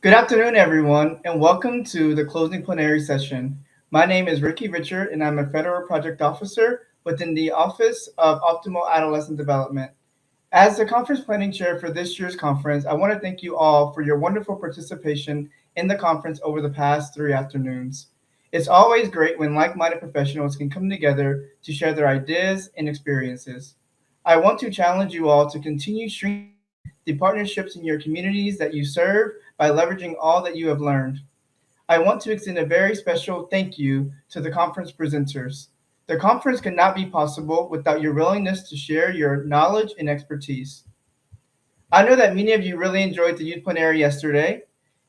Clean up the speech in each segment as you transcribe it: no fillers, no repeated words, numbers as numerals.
Good afternoon, everyone, and welcome to the closing plenary session. My name is Ricky Richard, and I'm a Federal Project Officer within the Office of Optimal Adolescent Development. As the conference planning chair for this year's conference, I want to thank you all for your wonderful participation in the conference over the past 3 afternoons. It's always great when like minded professionals can come together to share their ideas and experiences. I want to challenge you all to continue strengthening the partnerships in your communities that you serve by leveraging all that you have learned. I want to extend a very special thank you to the conference presenters. The conference could not be possible without your willingness to share your knowledge and expertise. I know that many of you really enjoyed the youth plenary yesterday,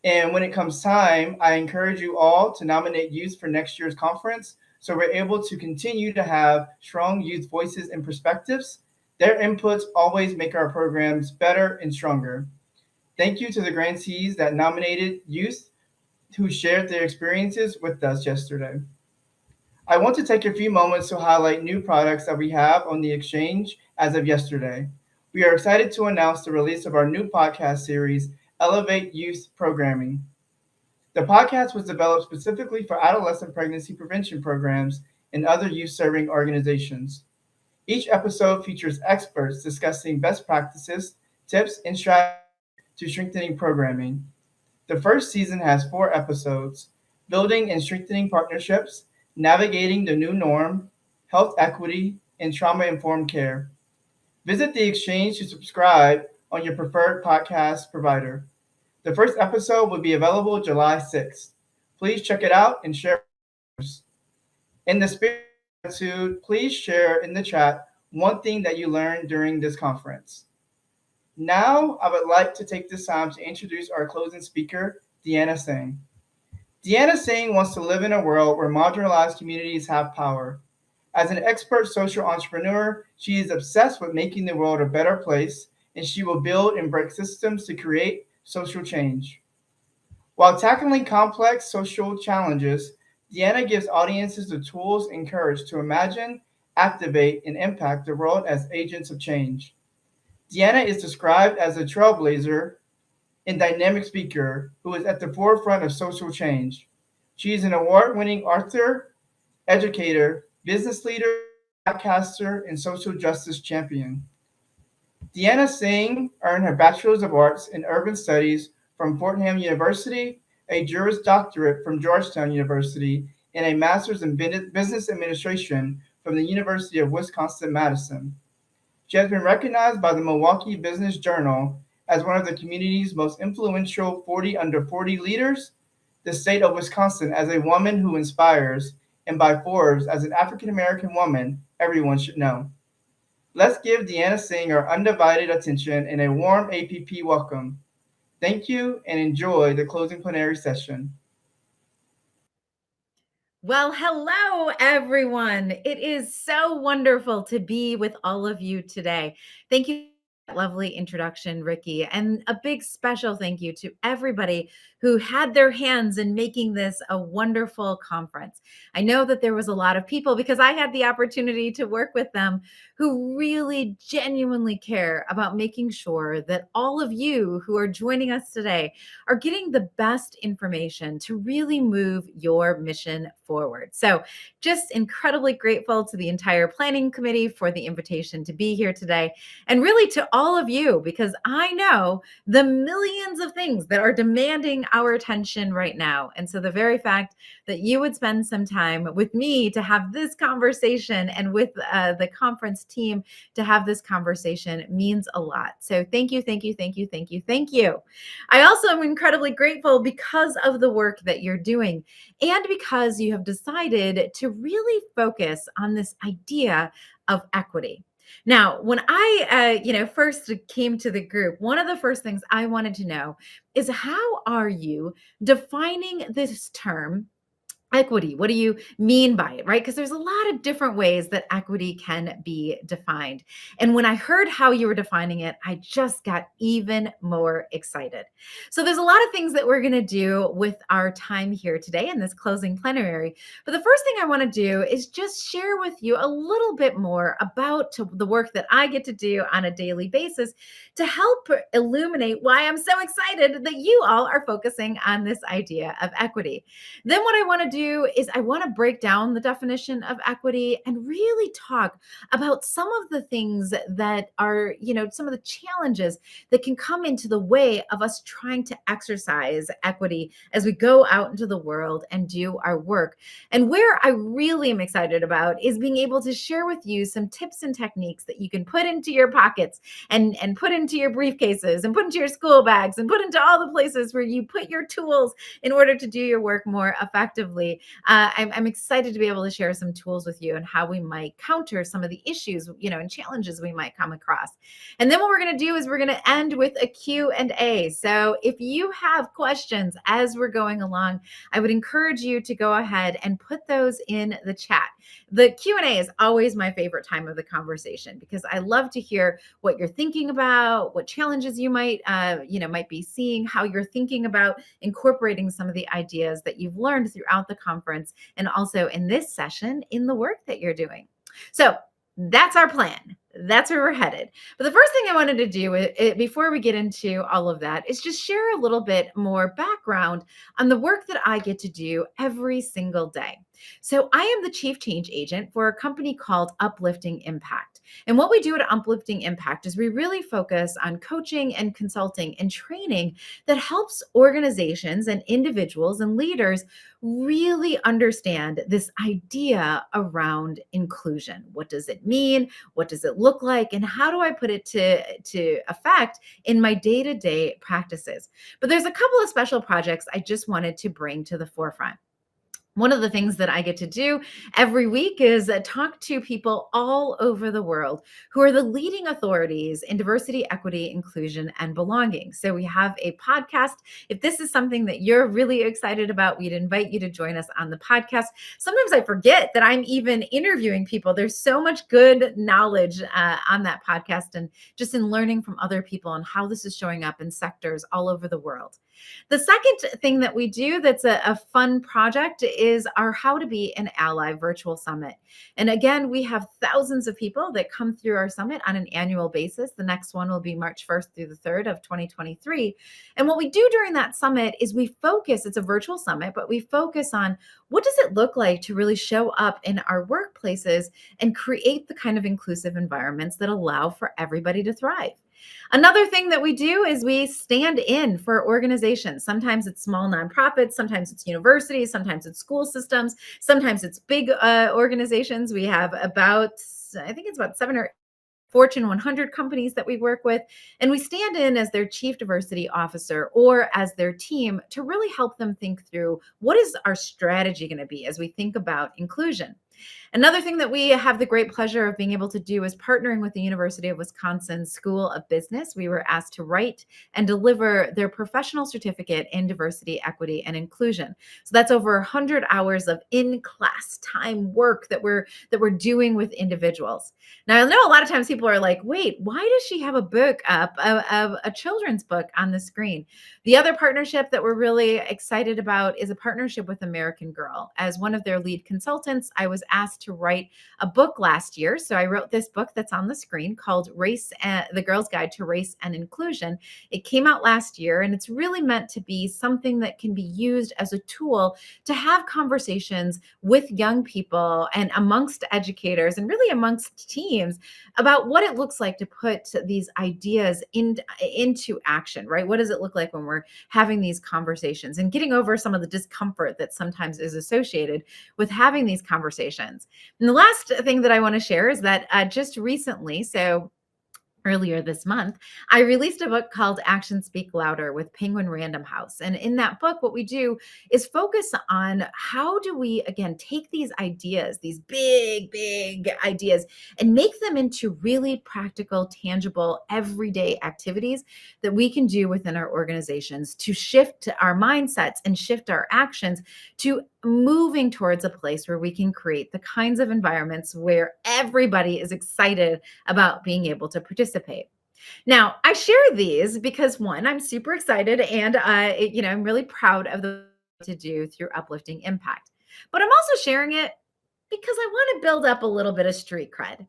and when it comes time, I encourage you all to nominate youth for next year's conference so we're able to continue to have strong youth voices and perspectives. Their inputs always make our programs better and stronger. Thank you to the grantees that nominated youth who shared their experiences with us yesterday. I want to take a few moments to highlight new products that we have on the exchange as of yesterday. We are excited to announce the release of our new podcast series, Elevate Youth Programming. The podcast was developed specifically for adolescent pregnancy prevention programs and other youth serving organizations. Each episode features experts discussing best practices, tips, and strategies to strengthening programming. The first season has 4 episodes: Building and Strengthening Partnerships, Navigating the New Norm, Health Equity, and Trauma Informed Care. Visit the exchange to subscribe on your preferred podcast provider. The first episode will be available July 6th. Please check it out and share with others. In the spirit of gratitude, please share in the chat one thing that you learned during this conference. Now, I would like to take this time to introduce our closing speaker, Deanna Singh. Deanna Singh wants to live in a world where marginalized communities have power. As an expert social entrepreneur, she is obsessed with making the world a better place, and she will build and break systems to create social change. While tackling complex social challenges, Deanna gives audiences the tools and courage to imagine, activate, and impact the world as agents of change. Deanna is described as a trailblazer and dynamic speaker who is at the forefront of social change. She is an award winning author, educator, business leader, podcaster, and social justice champion. Deanna Singh earned her Bachelor's of Arts in Urban Studies from Fordham University, a Juris Doctorate from Georgetown University, and a Master's in Business Administration from the University of Wisconsin-Madison. She has been recognized by the Milwaukee Business Journal as one of the community's most influential 40 under 40 leaders, the state of Wisconsin as a woman who inspires, and by Forbes as an African American woman everyone should know. Let's give Deanna Singh our undivided attention and a warm APP welcome. Thank you and enjoy the closing plenary session. Well, hello, everyone. It is so wonderful to be with all of you today. Thank you for that lovely introduction, Ricky. And a big special thank you to everybody who had their hands in making this a wonderful conference. I know that there was a lot of people because I had the opportunity to work with them who really genuinely care about making sure that all of you who are joining us today are getting the best information to really move your mission forward. So, just incredibly grateful to the entire planning committee for the invitation to be here today, and really to all of you, because I know the millions of things that are demanding our attention right now. And so, the very fact that you would spend some time with me to have this conversation and with the conference team to have this conversation means a lot. So, thank you, thank you, thank you, thank you, thank you. I also am incredibly grateful because of the work that you're doing and because you have decided to really focus on this idea of equity. Now, when I first came to the group, one of the first things I wanted to know is how are you defining this term equity. What do you mean by it, right? Because there's a lot of different ways that equity can be defined. And when I heard how you were defining it, I just got even more excited. So there's a lot of things that we're going to do with our time here today in this closing plenary. But the first thing I want to do is just share with you a little bit more about the work that I get to do on a daily basis to help illuminate why I'm so excited that you all are focusing on this idea of equity. Then, what I want to do is I want to break down the definition of equity and really talk about some of the things that are, some of the challenges that can come into the way of us trying to exercise equity as we go out into the world and do our work. And where I really am excited about is being able to share with you some tips and techniques that you can put into your pockets and put into your briefcases and put into your school bags and put into all the places where you put your tools in order to do your work more effectively. I'm excited to be able to share some tools with you and how we might counter some of the issues, and challenges we might come across. And then what we're going to do is we're going to end with a Q&A. So if you have questions as we're going along, I would encourage you to go ahead and put those in the chat. The Q&A is always my favorite time of the conversation because I love to hear what you're thinking about, what challenges you might be seeing, how you're thinking about incorporating some of the ideas that you've learned throughout the conference and also in this session in the work that you're doing. So that's our plan. That's where we're headed. But the first thing I wanted to do before we get into all of that is just share a little bit more background on the work that I get to do every single day. So I am the chief change agent for a company called Uplifting Impact. And what we do at Uplifting Impact is we really focus on coaching and consulting and training that helps organizations and individuals and leaders really understand this idea around inclusion. What does it mean? What does it look like? And how do I put it to effect in my day-to-day practices? But there's a couple of special projects I just wanted to bring to the forefront. One of the things that I get to do every week is talk to people all over the world who are the leading authorities in diversity, equity, inclusion, and belonging. So we have a podcast. If this is something that you're really excited about, we'd invite you to join us on the podcast. Sometimes I forget that I'm even interviewing people. There's so much good knowledge on that podcast and just in learning from other people and how this is showing up in sectors all over the world. The second thing that we do that's a fun project is our How to Be an Ally virtual summit. And again, we have thousands of people that come through our summit on an annual basis. The next one will be March 1st through the 3rd of 2023. And what we do during that summit is it's a virtual summit, but we focus on what does it look like to really show up in our workplaces and create the kind of inclusive environments that allow for everybody to thrive. Another thing that we do is we stand in for organizations. Sometimes it's small nonprofits, sometimes it's universities, sometimes it's school systems, sometimes it's big organizations. We have I think it's about 7 or Fortune 100 companies that we work with, and we stand in as their chief diversity officer or as their team to really help them think through what is our strategy going to be as we think about inclusion. Another thing that we have the great pleasure of being able to do is partnering with the University of Wisconsin School of Business. We were asked to write and deliver their professional certificate in diversity, equity, and inclusion. So that's over 100 hours of in-class time work that we're doing with individuals. Now, I know a lot of times people are like, wait, why does she have a book up, of a children's book on the screen? The other partnership that we're really excited about is a partnership with American Girl. As one of their lead consultants, I was asked to write a book last year. So I wrote this book that's on the screen called The Girl's Guide to Race and Inclusion. It came out last year, and it's really meant to be something that can be used as a tool to have conversations with young people and amongst educators and really amongst teams about what it looks like to put these ideas into action, right? What does it look like when we're having these conversations and getting over some of the discomfort that sometimes is associated with having these conversations? And the last thing that I want to share is that just recently, so earlier this month, I released a book called Actions Speak Louder with Penguin Random House. And in that book, what we do is focus on how do we, again, take these ideas, these big, big ideas, and make them into really practical, tangible, everyday activities that we can do within our organizations to shift our mindsets and shift our actions to moving towards a place where we can create the kinds of environments where everybody is excited about being able to participate. Now, I share these because one, I'm super excited and I'm really proud of the to do through uplifting impact. But I'm also sharing it because I want to build up a little bit of street cred.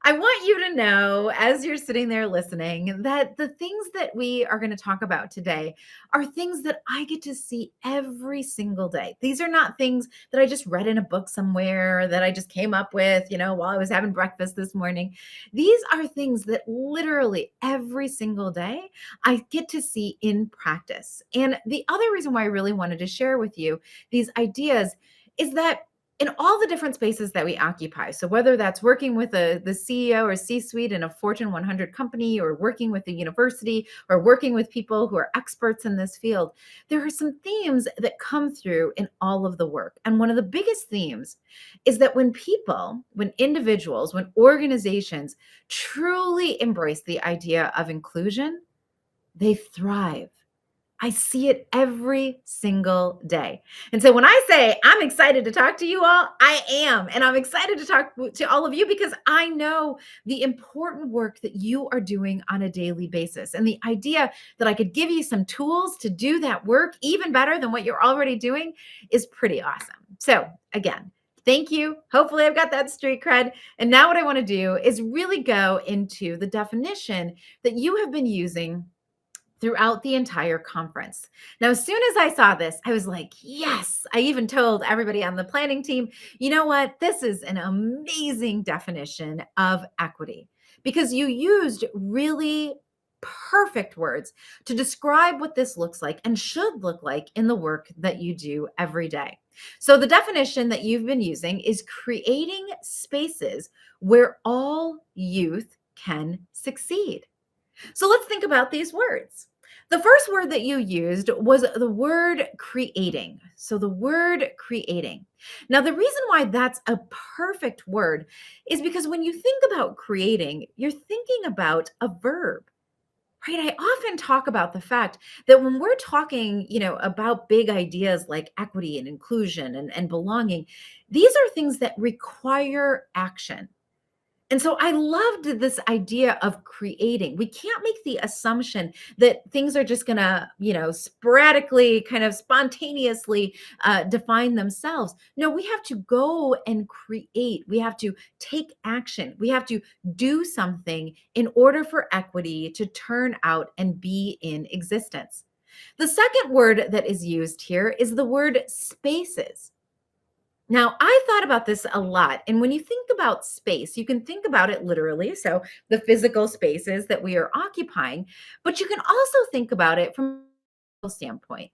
I want you to know, as you're sitting there listening, that the things that we are going to talk about today are things that I get to see every single day. These are not things that I just read in a book somewhere that I just came up with, while I was having breakfast this morning. These are things that literally every single day I get to see in practice. And the other reason why I really wanted to share with you these ideas is that in all the different spaces that we occupy, so whether that's working with the CEO or C-suite in a Fortune 100 company, or working with a university, or working with people who are experts in this field, there are some themes that come through in all of the work. And one of the biggest themes is that when people, when individuals, when organizations truly embrace the idea of inclusion, they thrive. I see it every single day. And so when I say I'm excited to talk to you all, I am. And I'm excited to talk to all of you because I know the important work that you are doing on a daily basis. And the idea that I could give you some tools to do that work even better than what you're already doing is pretty awesome. So again, thank you. Hopefully I've got that street cred. And now what I want to do is really go into the definition that you have been using throughout the entire conference. Now, as soon as I saw this, I was like, yes. I even told everybody on the planning team, you know what? This is an amazing definition of equity because you used really perfect words to describe what this looks like and should look like in the work that you do every day. So, the definition that you've been using is creating spaces where all youth can succeed. So let's think about these words. The first word that you used was the word creating. So the word creating. Now, the reason why that's a perfect word is because when you think about creating, you're thinking about a verb. Right. I often talk about the fact that when we're talking, about big ideas like equity and inclusion and belonging, these are things that require action. And so I loved this idea of creating. We can't make the assumption that things are just going to, sporadically, kind of spontaneously define themselves. No, we have to go and create. We have to take action. We have to do something in order for equity to turn out and be in existence. The second word that is used here is the word spaces. Now, I thought about this a lot. And when you think about space, you can think about it literally. So, the physical spaces that we are occupying, but you can also think about it from a standpoint,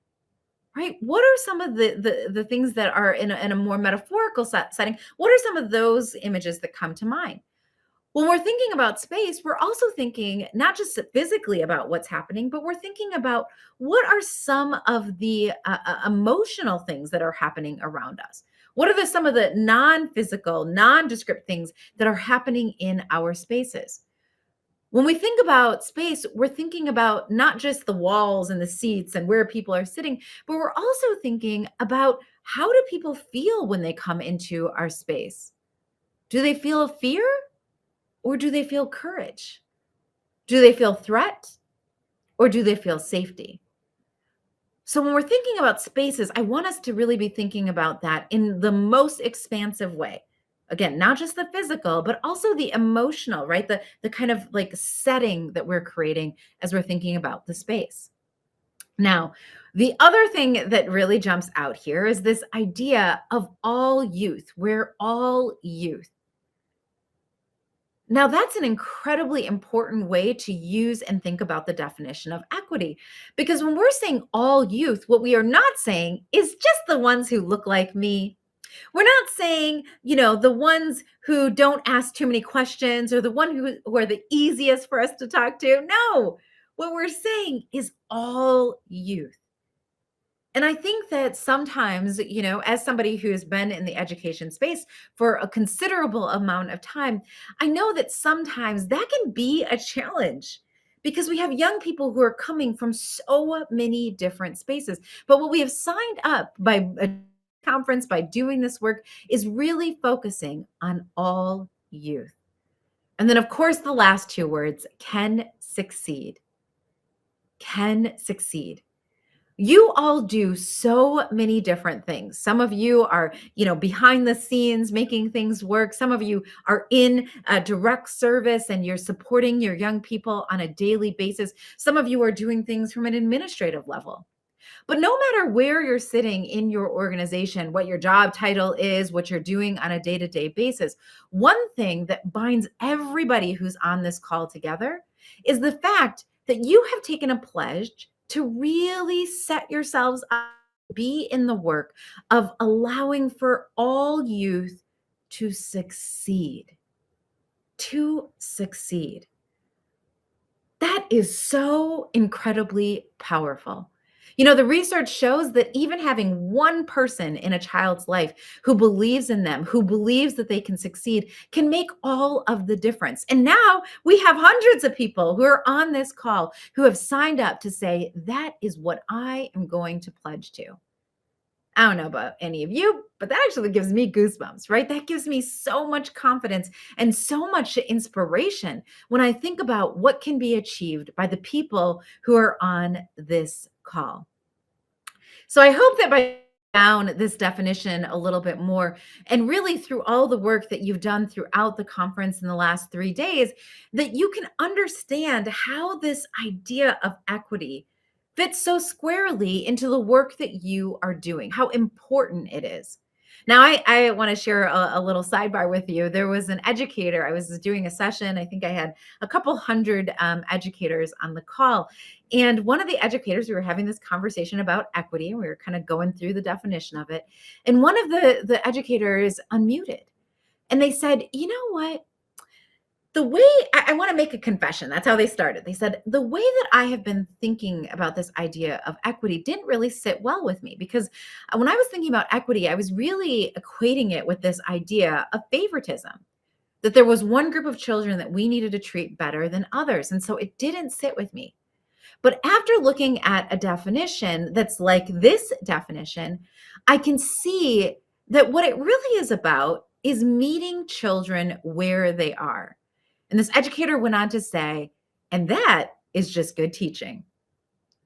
right? What are some of the things that are in a more metaphorical setting? What are some of those images that come to mind? When we're thinking about space, we're also thinking not just physically about what's happening, but we're thinking about what are some of the emotional things that are happening around us. What are some of the non-physical, nondescript things that are happening in our spaces? When we think about space, we're thinking about not just the walls and the seats and where people are sitting, but we're also thinking about how do people feel when they come into our space? Do they feel fear? Or do they feel courage? Do they feel threat? Or do they feel safety? So, when we're thinking about spaces, I want us to really be thinking about that in the most expansive way. Again, not just the physical, but also the emotional, right? The kind of like setting that we're creating as we're thinking about the space. Now, the other thing that really jumps out here is this idea of all youth. We're all youth. Now, that's an incredibly important way to use and think about the definition of equity. Because when we're saying all youth, what we are not saying is just the ones who look like me, We're not saying, the ones who don't ask too many questions or the one who are the easiest for us to talk to. No, what we're saying is all youth. And I think that sometimes, as somebody who has been in the education space for a considerable amount of time, I know that sometimes that can be a challenge because we have young people who are coming from so many different spaces. But what we have signed up by a conference, by doing this work, is really focusing on all youth. And then, of course, the last two words can succeed. Can succeed. You all do so many different things. Some of you are, behind the scenes making things work. Some of you are in direct service and you're supporting your young people on a daily basis. Some of you are doing things from an administrative level. But no matter where you're sitting in your organization, what your job title is, what you're doing on a day to day basis, one thing that binds everybody who's on this call together is the fact that you have taken a pledge to really set yourselves up to be in the work of allowing for all youth to succeed. To succeed. That is so incredibly powerful. The research shows that even having one person in a child's life who believes in them, who believes that they can succeed, can make all of the difference. And now we have hundreds of people who are on this call who have signed up to say, that is what I am going to pledge to. I don't know about any of you, but that actually gives me goosebumps, right? That gives me so much confidence and so much inspiration when I think about what can be achieved by the people who are on this call. So I hope that by down this definition a little bit more and really through all the work that you've done throughout the conference in the last 3 days, that you can understand how this idea of equity fits so squarely into the work that you are doing, how important it is. Now, I want to share a little sidebar with you. There was an educator, I was doing a session. I think I had a couple hundred educators on the call. And one of the educators, we were having this conversation about equity, and we were kind of going through the definition of it. And one of the educators unmuted and they said, you know what? The way I want to make a confession, that's how they started. They said, the way that I have been thinking about this idea of equity didn't really sit well with me because when I was thinking about equity, I was really equating it with this idea of favoritism, that there was one group of children that we needed to treat better than others. And so it didn't sit with me. But after looking at a definition that's like this definition, I can see that what it really is about is meeting children where they are. And this educator went on to say, and that is just good teaching.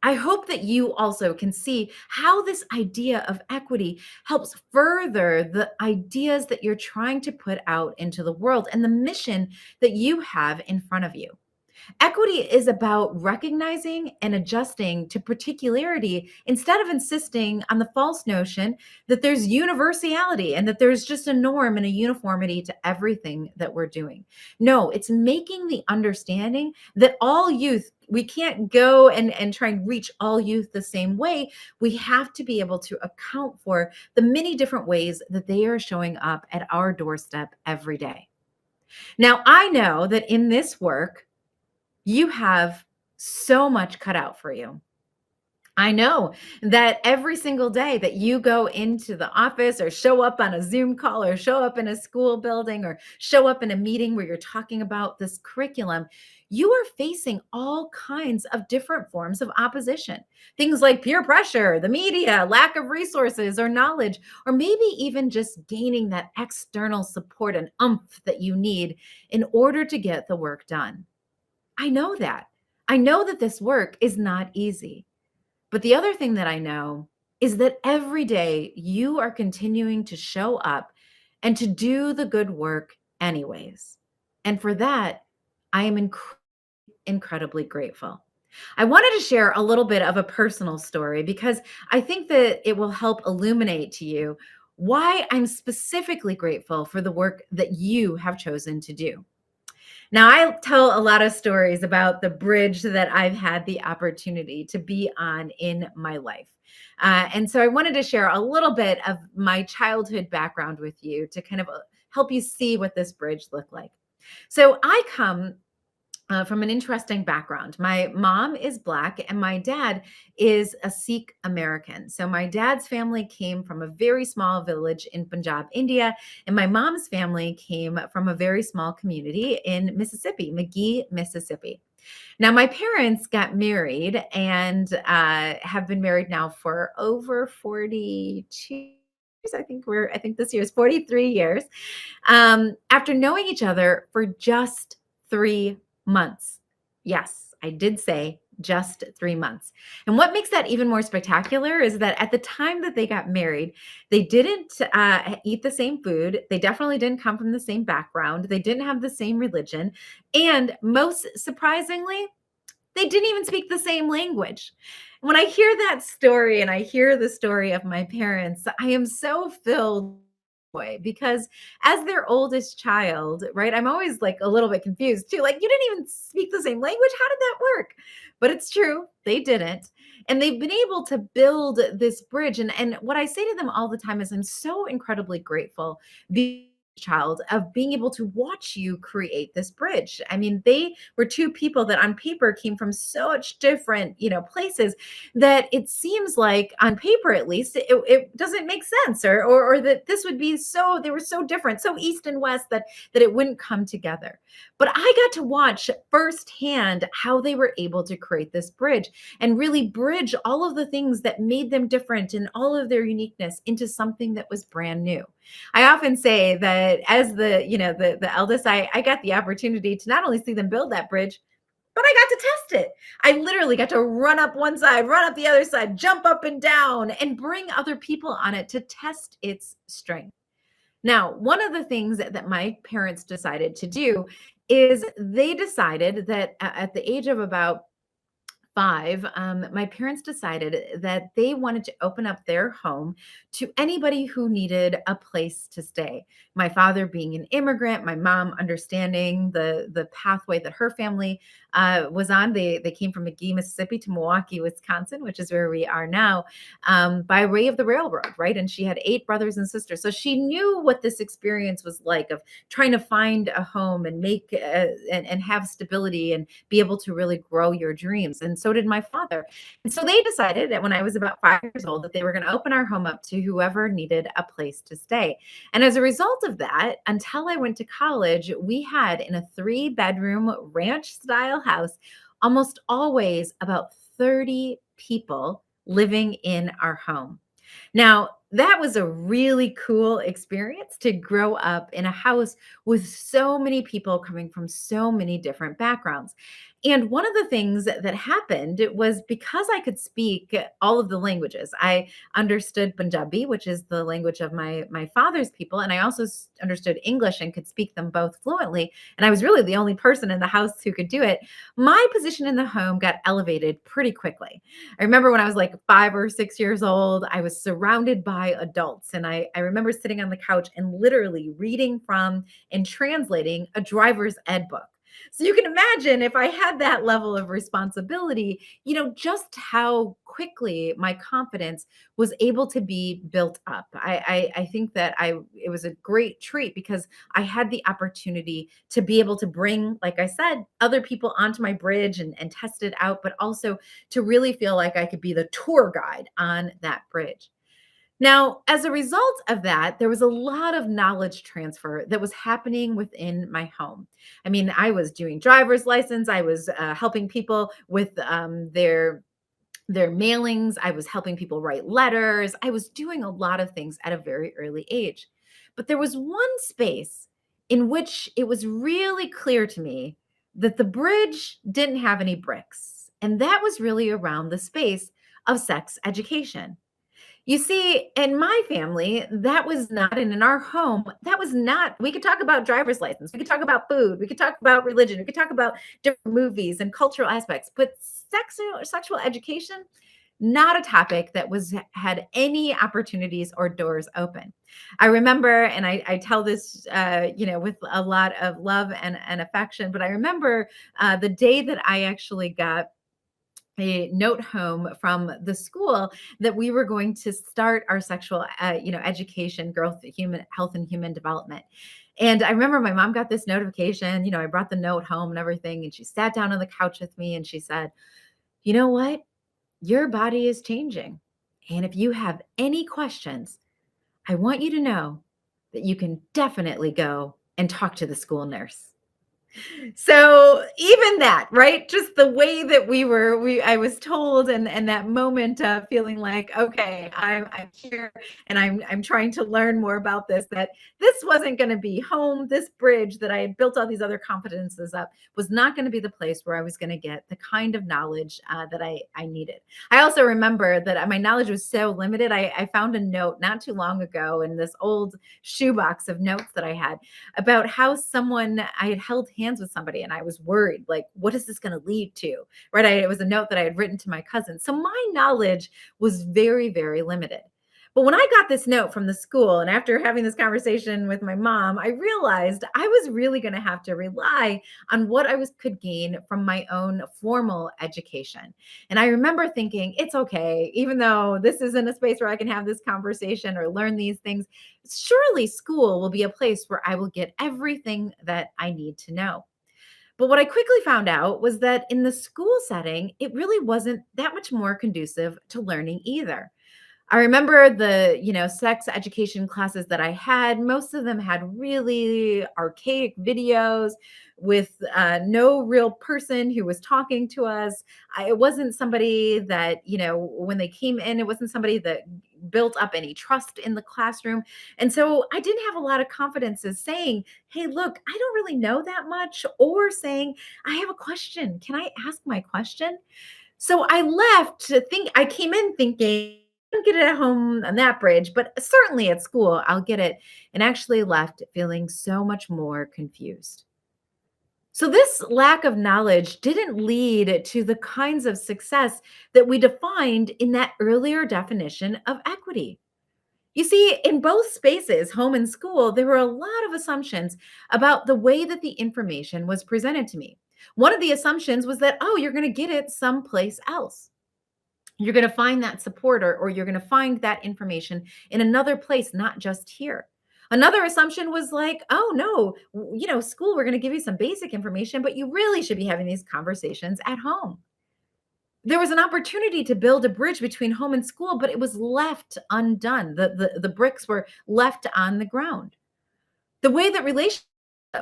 I hope that you also can see how this idea of equity helps further the ideas that you're trying to put out into the world and the mission that you have in front of you. Equity is about recognizing and adjusting to particularity instead of insisting on the false notion that there's universality and that there's just a norm and a uniformity to everything that we're doing. No, it's making the understanding that all youth, we can't go and try and reach all youth the same way. We have to be able to account for the many different ways that they are showing up at our doorstep every day. Now, I know that in this work, you have so much cut out for you. I know that every single day that you go into the office or show up on a Zoom call or show up in a school building or show up in a meeting where you're talking about this curriculum, you are facing all kinds of different forms of opposition. Things like peer pressure, the media, lack of resources or knowledge, or maybe even just gaining that external support and oomph that you need in order to get the work done. I know that. I know that this work is not easy. But the other thing that I know is that every day you are continuing to show up and to do the good work anyways. And for that, I am incredibly grateful. I wanted to share a little bit of a personal story because I think that it will help illuminate to you why I'm specifically grateful for the work that you have chosen to do. Now, I tell a lot of stories about the bridge that I've had the opportunity to be on in my life. And so I wanted to share a little bit of my childhood background with you to kind of help you see what this bridge looked like. So I come from an interesting background. My mom is Black and my dad is a Sikh American. So my dad's family came from a very small village in Punjab, India, and my mom's family came from a very small community in Mississippi, McGee, Mississippi. Now, my parents got married and have been married now for over 42 years. I think this year is 43 years. After knowing each other for just 3 months. Yes, I did say just 3 months. And what makes that even more spectacular is that at the time that they got married, they didn't eat the same food. They definitely didn't come from the same background. They didn't have the same religion. And most surprisingly, they didn't even speak the same language. When I hear that story and I hear the story of my parents, I am so filled with joy because as their oldest child, right? I'm always like a little bit confused too. Like, you didn't even speak the same language. How did that work? But it's true, they didn't. And they've been able to build this bridge. And what I say to them all the time is I'm so incredibly grateful being a child of being able to watch you create this bridge. I mean, they were two people that on paper came from such different, places that it seems like on paper, at least, it doesn't make sense or that this would be they were so different, so east and west that it wouldn't come together. But I got to watch firsthand how they were able to create this bridge and really bridge all of the things that made them different and all of their uniqueness into something that was brand new. I often say that as the eldest, I got the opportunity to not only see them build that bridge, but I got to test it. I literally got to run up one side, run up the other side, jump up and down, and bring other people on it to test its strength. Now, one of the things that my parents decided to do is they decided that at the age of about 5, my parents decided that they wanted to open up their home to anybody who needed a place to stay. My father being an immigrant, my mom understanding the pathway that her family was on. They came from McGee, Mississippi to Milwaukee, Wisconsin, which is where we are now, by way of the railroad, right? And she had 8 brothers and sisters. So she knew what this experience was like of trying to find a home and make and have stability and be able to really grow your dreams. And so did my father. And so they decided that when I was about 5 years old, that they were going to open our home up to whoever needed a place to stay. And as a result of that, until I went to college, we had in a 3-bedroom ranch style house, almost always about 30 people living in our home. Now, that was a really cool experience to grow up in a house with so many people coming from so many different backgrounds. And one of the things that happened was because I could speak all of the languages. I understood Punjabi, which is the language of my father's people, and I also understood English and could speak them both fluently. And I was really the only person in the house who could do it. My position in the home got elevated pretty quickly. I remember when I was like 5 or 6 years old, I was surrounded by adults. And I remember sitting on the couch and literally reading from and translating a driver's ed book. So you can imagine if I had that level of responsibility, just how quickly my confidence was able to be built up. I think that it was a great treat because I had the opportunity to be able to bring, like I said, other people onto my bridge and test it out, but also to really feel like I could be the tour guide on that bridge. Now, as a result of that, there was a lot of knowledge transfer that was happening within my home. I mean, I was doing driver's license. I was helping people with their mailings. I was helping people write letters. I was doing a lot of things at a very early age. But there was one space in which it was really clear to me that the bridge didn't have any bricks, and that was really around the space of sex education. You see, in my family, that was not, and in our home, that was not, we could talk about driver's license, we could talk about food, we could talk about religion, we could talk about different movies and cultural aspects, but sexual education, not a topic that had any opportunities or doors open. I remember, and I tell this, with a lot of love and affection, but I remember the day that I actually got a note home from the school that we were going to start our sexual, education, growth, human health, and human development. And I remember my mom got this notification. I brought the note home and everything, and she sat down on the couch with me and she said, "You know what? Your body is changing. And if you have any questions, I want you to know that you can definitely go and talk to the school nurse." So even that, right? Just the way that I was told, and that moment of feeling like, okay, I'm here and I'm trying to learn more about this, that this wasn't going to be home. This bridge that I had built all these other competences up was not going to be the place where I was going to get the kind of knowledge that I needed. I also remember that my knowledge was so limited. I found a note not too long ago in this old shoebox of notes that I had about how I had held hands with somebody and I was worried, like, what is this going to lead to? Right. It was a note that I had written to my cousin. So my knowledge was very, very limited. But when I got this note from the school, and after having this conversation with my mom, I realized I was really going to have to rely on what could gain from my own formal education. And I remember thinking, it's okay, even though this isn't a space where I can have this conversation or learn these things, surely school will be a place where I will get everything that I need to know. But what I quickly found out was that in the school setting, it really wasn't that much more conducive to learning either. I remember the, sex education classes that I had. Most of them had really archaic videos with no real person who was talking to us. It wasn't somebody that, when they came in, it wasn't somebody that built up any trust in the classroom. And so I didn't have a lot of confidence as saying, "Hey, look, I don't really know that much," or saying, "I have a question. Can I ask my question?" So I came in thinking, I don't get it at home on that bridge, but certainly at school, I'll get it. And actually left feeling so much more confused. So, this lack of knowledge didn't lead to the kinds of success that we defined in that earlier definition of equity. You see, in both spaces, home and school, there were a lot of assumptions about the way that the information was presented to me. One of the assumptions was that, oh, you're going to get it someplace else. You're going to find that support, or you're going to find that information in another place, not just here. Another assumption was like, oh, no, school, we're going to give you some basic information, but you really should be having these conversations at home. There was an opportunity to build a bridge between home and school, but it was left undone. The bricks were left on the ground. The way that relationships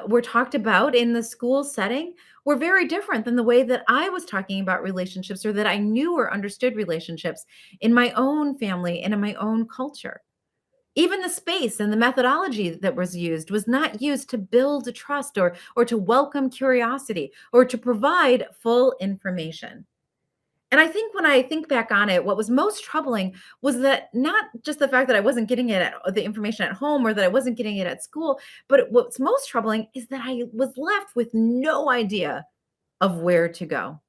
were talked about in the school setting were very different than the way that I was talking about relationships, or that I knew or understood relationships in my own family and in my own culture. Even the space and the methodology that was used was not used to build trust, or to welcome curiosity, or to provide full information. And I think when I think back on it, what was most troubling was that not just the fact that I wasn't getting the information at home, or that I wasn't getting it at school, but what's most troubling is that I was left with no idea of where to go.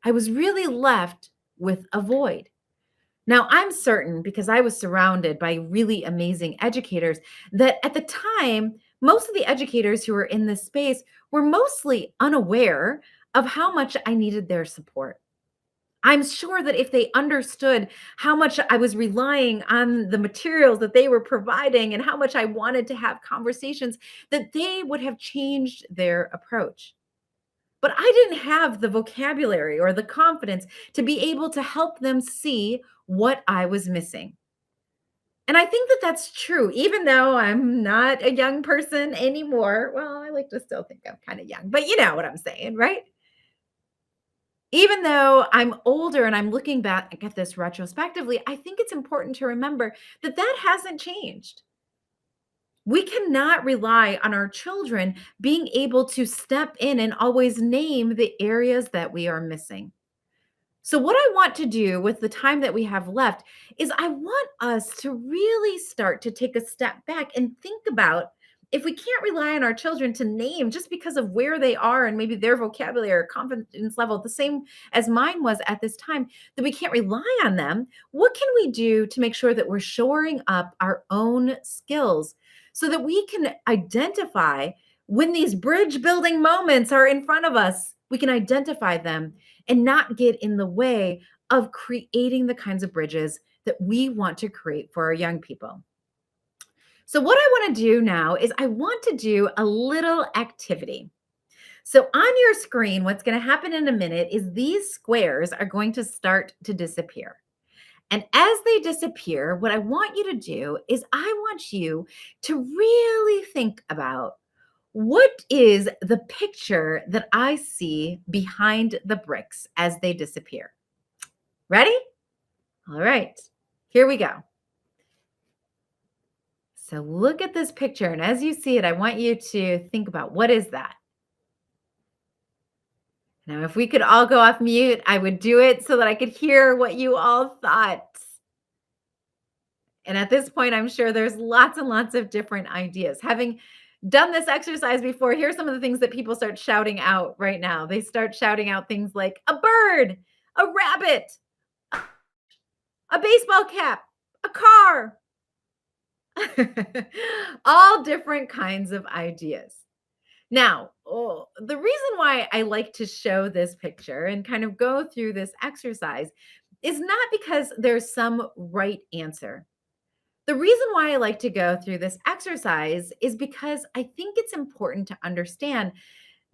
I was really left with a void. Now, I'm certain, because I was surrounded by really amazing educators, that at the time, most of the educators who were in this space were mostly unaware of how much I needed their support. I'm sure that if they understood how much I was relying on the materials that they were providing and how much I wanted to have conversations, that they would have changed their approach. But I didn't have the vocabulary or the confidence to be able to help them see what I was missing. And I think that that's true, even though I'm not a young person anymore. Well, I like to still think I'm kind of young, but you know what I'm saying, right? Even though I'm older and I'm looking back at this retrospectively, I think it's important to remember that that hasn't changed. We cannot rely on our children being able to step in and always name the areas that we are missing. So, what I want to do with the time that we have left is I want us to really start to take a step back and think about, if we can't rely on our children to name just because of where they are and maybe their vocabulary or confidence level, the same as mine was at this time, that we can't rely on them. What can we do to make sure that we're shoring up our own skills so that we can identify when these bridge building moments are in front of us? we can identify them and not get in the way of creating the kinds of bridges that we want to create for our young people. So, what I want to do now is I want to do a little activity. So, on your screen, what's going to happen in a minute is these squares are going to start to disappear. And as they disappear, what I want you to do is I want you to really think about what is the picture that I see behind the bricks as they disappear. Ready? All right, here we go. So look at this picture, and as you see it, I want you to think about what is that? Now, if we could all go off mute, I would do it so that I could hear what you all thought. And at this point, I'm sure there's lots and lots of different ideas. Having done this exercise before, here's some of the things that people start shouting out right now. They start shouting out things like a bird, a rabbit, a baseball cap, a car. All different kinds of ideas. Now, the reason why I like to show this picture and kind of go through this exercise is not because there's some right answer. The reason why I like to go through this exercise is because I think it's important to understand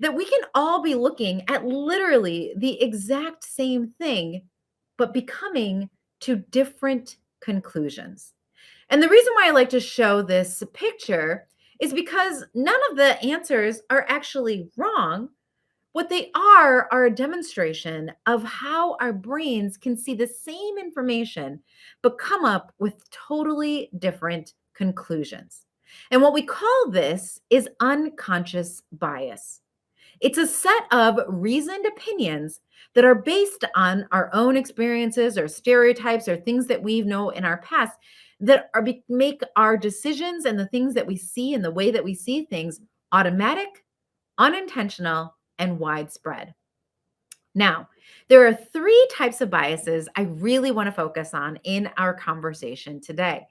that we can all be looking at literally the exact same thing, but becoming to different conclusions. And the reason why I like to show this picture is because none of the answers are actually wrong. What they are a demonstration of how our brains can see the same information, but come up with totally different conclusions. And what we call this is unconscious bias. It's a set of reasoned opinions that are based on our own experiences or stereotypes or things that we know in our past that make our decisions and the things that we see and the way that we see things automatic, unintentional, and widespread. Now, there are three types of biases I really want to focus on in our conversation today.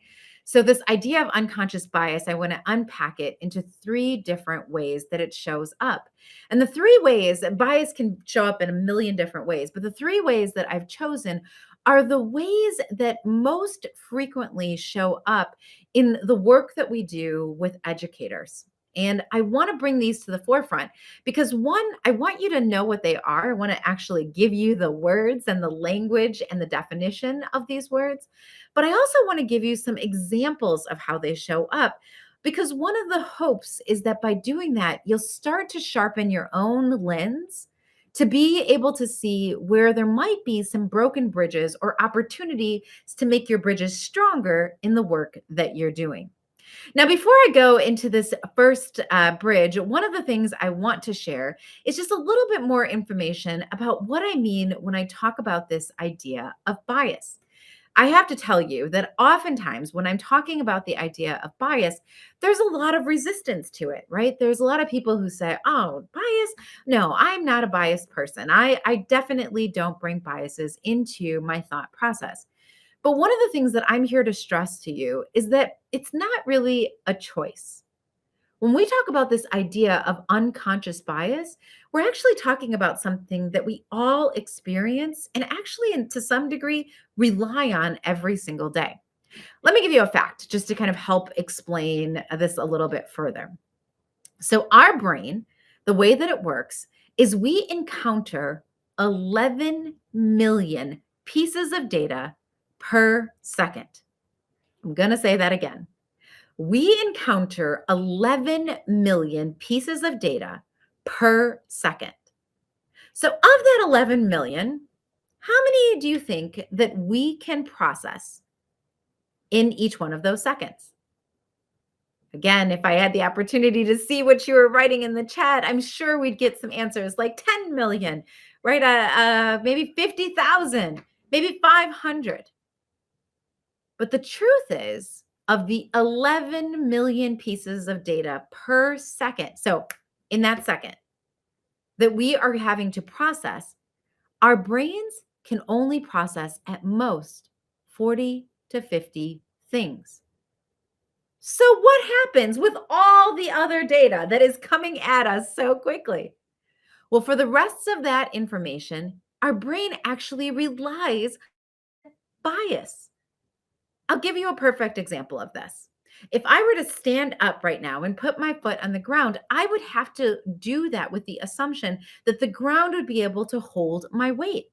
So, this idea of unconscious bias, I want to unpack it into three different ways that it shows up. And the three ways, bias can show up in a million different ways, but the three ways that I've chosen are the ways that most frequently show up in the work that we do with educators. And I want to bring these to the forefront because one, I want you to know what they are. I want to actually give you the words and the language and the definition of these words. But I also want to give you some examples of how they show up because one of the hopes is that by doing that, you'll start to sharpen your own lens to be able to see where there might be some broken bridges or opportunities to make your bridges stronger in the work that you're doing. Now, before I go into this first bridge, one of the things I want to share is just a little bit more information about what I mean when I talk about this idea of bias. I have to tell you that oftentimes when I'm talking about the idea of bias, there's a lot of resistance to it, right? There's a lot of people who say, oh, bias? No, I'm not a biased person. I definitely don't bring biases into my thought process. But one of the things that I'm here to stress to you is that it's not really a choice. When we talk about this idea of unconscious bias, we're actually talking about something that we all experience and actually, and to some degree, rely on every single day. Let me give you a fact just to kind of help explain this a little bit further. So, our brain, the way that it works is we encounter 11 million pieces of data per second. I'm going to say that again. We encounter 11 million pieces of data per second. So, of that 11 million, how many do you think that we can process in each one of those seconds? Again, if I had the opportunity to see what you were writing in the chat, I'm sure we'd get some answers like 10 million, right? Maybe 50,000, maybe 500. But the truth is, of the 11 million pieces of data per second, so in that second that we are having to process, our brains can only process at most 40 to 50 things. So, what happens with all the other data that is coming at us so quickly? Well, for the rest of that information, our brain actually relies on bias. I'll give you a perfect example of this. If I were to stand up right now and put my foot on the ground, I would have to do that with the assumption that the ground would be able to hold my weight.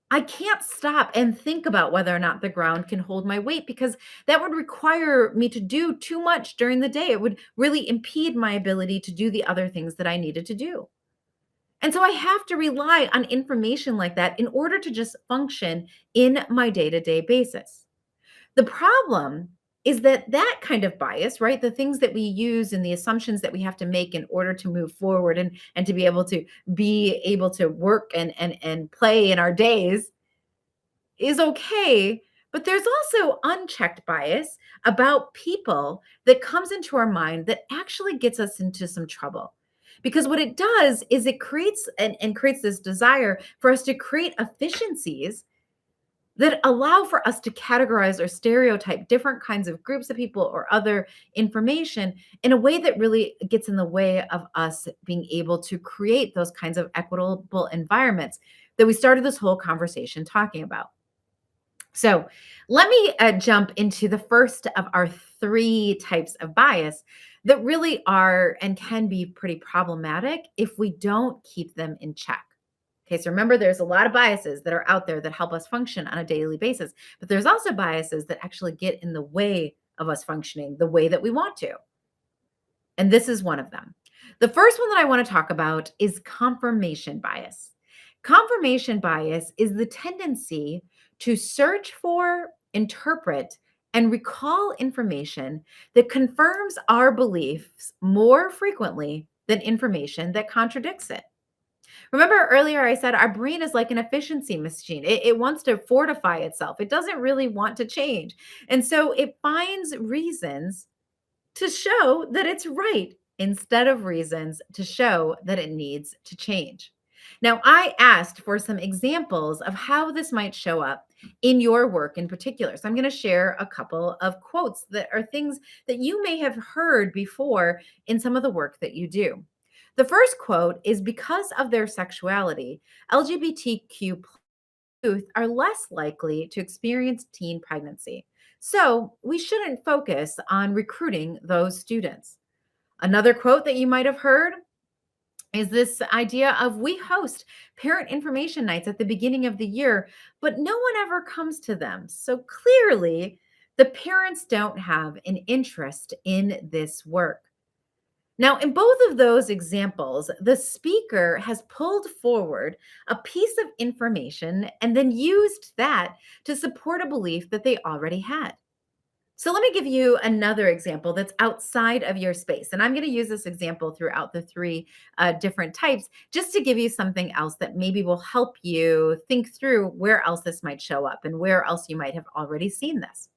I can't stop and think about whether or not the ground can hold my weight because that would require me to do too much during the day. It would really impede my ability to do the other things that I needed to do. And so I have to rely on information like that in order to just function in my day to day basis. The problem is that that kind of bias, right? The things that we use and the assumptions that we have to make in order to move forward and to be able to work and play in our days is okay, but there's also unchecked bias about people that comes into our mind that actually gets us into some trouble. Because what it does is it creates and creates this desire for us to create efficiencies that allow for us to categorize or stereotype different kinds of groups of people or other information in a way that really gets in the way of us being able to create those kinds of equitable environments that we started this whole conversation talking about. So let me jump into the first of our three types of bias that really are and can be pretty problematic if we don't keep them in check. Okay, so remember, there's a lot of biases that are out there that help us function on a daily basis, but there's also biases that actually get in the way of us functioning the way that we want to. And this is one of them. The first one that I want to talk about is confirmation bias. Confirmation bias is the tendency to search for, interpret, and recall information that confirms our beliefs more frequently than information that contradicts it. Remember earlier, I said our brain is like an efficiency machine. It wants to fortify itself, it doesn't really want to change. And so it finds reasons to show that it's right instead of reasons to show that it needs to change. Now, I asked for some examples of how this might show up in your work in particular. So I'm going to share a couple of quotes that are things that you may have heard before in some of the work that you do. The first quote is, because of their sexuality, LGBTQ youth are less likely to experience teen pregnancy. So we shouldn't focus on recruiting those students. Another quote that you might have heard is this idea of, we host parent information nights at the beginning of the year, but no one ever comes to them. So clearly, the parents don't have an interest in this work. Now, in both of those examples, the speaker has pulled forward a piece of information and then used that to support a belief that they already had. So, let me give you another example that's outside of your space. And I'm going to use this example throughout the three different types just to give you something else that maybe will help you think through where else this might show up and where else you might have already seen this.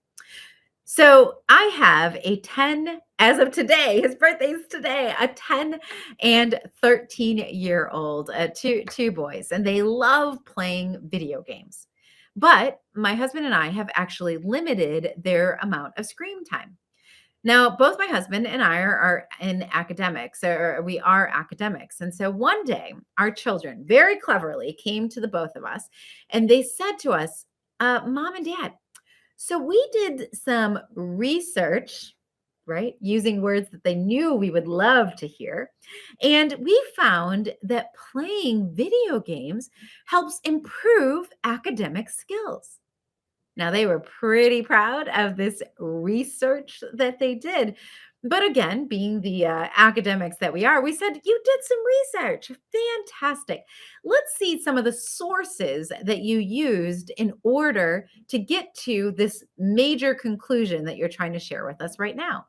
So I have a 10, as of today, his birthday's today, a 10 and 13-year-old, two boys, and they love playing video games. But my husband and I have actually limited their amount of screen time. Now, both my husband and I are in academics, or we are academics. And so one day, our children very cleverly came to the both of us and they said to us, Mom and Dad, so we did some research, right? Using words that they knew we would love to hear. And we found that playing video games helps improve academic skills. Now, they were pretty proud of this research that they did. But again, being the academics that we are, we said, you did some research. Fantastic. Let's see some of the sources that you used in order to get to this major conclusion that you're trying to share with us right now.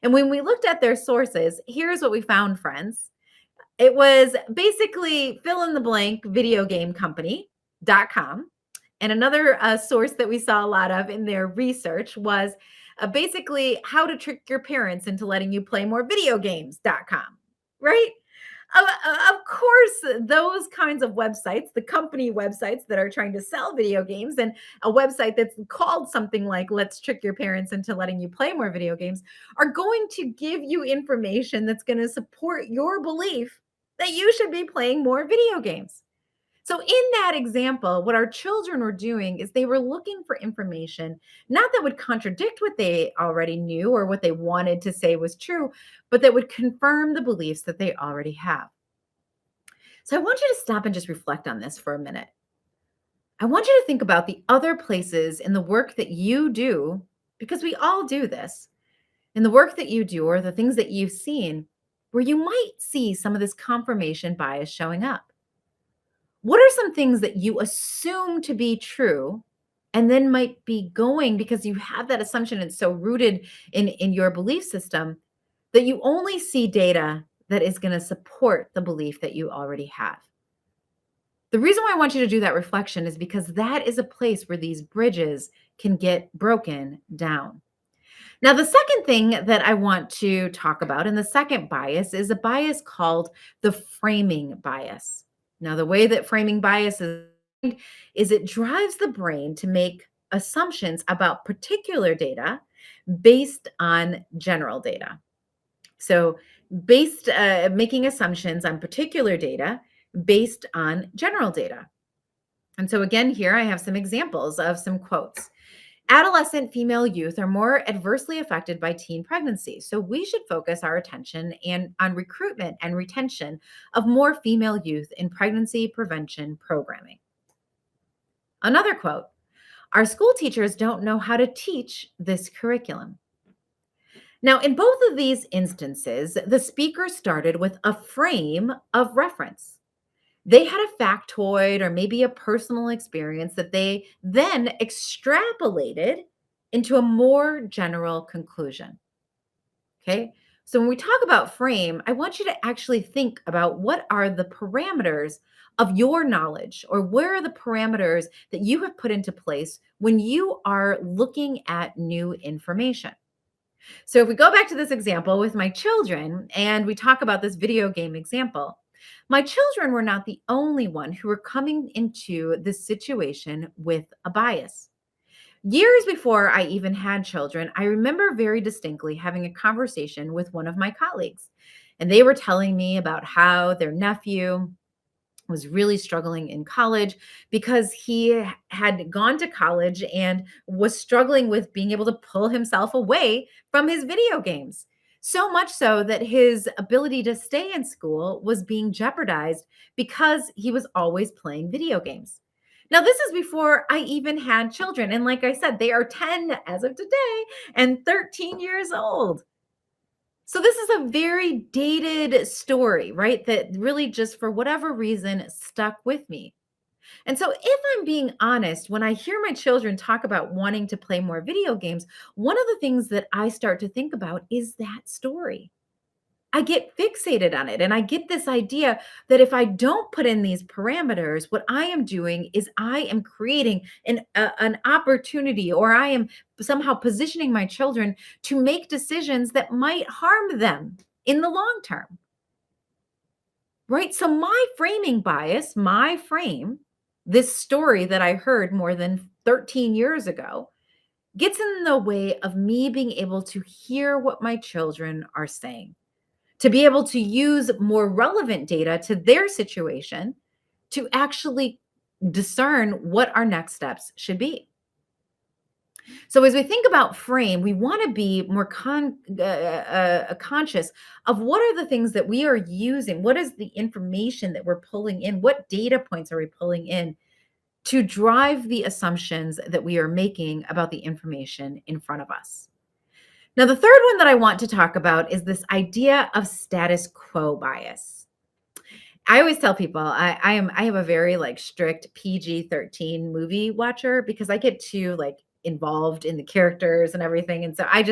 And when we looked at their sources, here's what we found, friends. It was basically fill in the blank video game company.com. And another source that we saw a lot of in their research was basically how to trick your parents into letting you play more video games.com, right? Of course, those kinds of websites, the company websites that are trying to sell video games, and a website that's called something like Let's Trick Your Parents into Letting You Play More Video Games, are going to give you information that's going to support your belief that you should be playing more video games. So, in that example, what our children were doing is they were looking for information, not that would contradict what they already knew or what they wanted to say was true, but that would confirm the beliefs that they already have. So, I want you to stop and just reflect on this for a minute. I want you to think about the other places in the work that you do, because we all do this, in the work that you do or the things that you've seen, where you might see some of this confirmation bias showing up. What are some things that you assume to be true and then might be going because you have that assumption and it's so rooted in your belief system that you only see data that is going to support the belief that you already have? The reason why I want you to do that reflection is because that is a place where these bridges can get broken down. Now, the second thing that I want to talk about, and the second bias, is a bias called the framing bias. Now, the way that framing bias is it drives the brain to make assumptions about particular data based on general data. So, based making assumptions on particular data based on general data. And so, again, here I have some examples of some quotes. Adolescent female youth are more adversely affected by teen pregnancy. So we should focus our attention and on recruitment and retention of more female youth in pregnancy prevention programming. Another quote, our school teachers don't know how to teach this curriculum. Now, in both of these instances, the speaker started with a frame of reference. They had a factoid or maybe a personal experience that they then extrapolated into a more general conclusion. Okay. So when we talk about frame, I want you to actually think about what are the parameters of your knowledge, or where are the parameters that you have put into place when you are looking at new information. So if we go back to this example with my children and we talk about this video game example, my children were not the only one who were coming into this situation with a bias. Years before I even had children, I remember very distinctly having a conversation with one of my colleagues, and they were telling me about how their nephew was really struggling in college because he had gone to college and was struggling with being able to pull himself away from his video games. So much so that his ability to stay in school was being jeopardized because he was always playing video games. Now, this is before I even had children. And like I said, they are 10 as of today and 13 years old. So this is a very dated story, right? That really just for whatever reason stuck with me. And so if I'm being honest, when I hear my children talk about wanting to play more video games, one of the things that I start to think about is that story. I get fixated on it. And I get this idea that if I don't put in these parameters, what I am doing is I am creating an opportunity, or I am somehow positioning my children to make decisions that might harm them in the long term. Right. So, my framing bias, my frame, this story that I heard more than 13 years ago, gets in the way of me being able to hear what my children are saying, to be able to use more relevant data to their situation to actually discern what our next steps should be. So, as we think about frame, we want to be more conscious of what are the things that we are using, what is the information that we're pulling in, what data points are we pulling in to drive the assumptions that we are making about the information in front of us. Now, the third one that I want to talk about is this idea of status quo bias. I always tell people I have a very like strict PG-13 movie watcher because I get too like involved in the characters and everything. And so I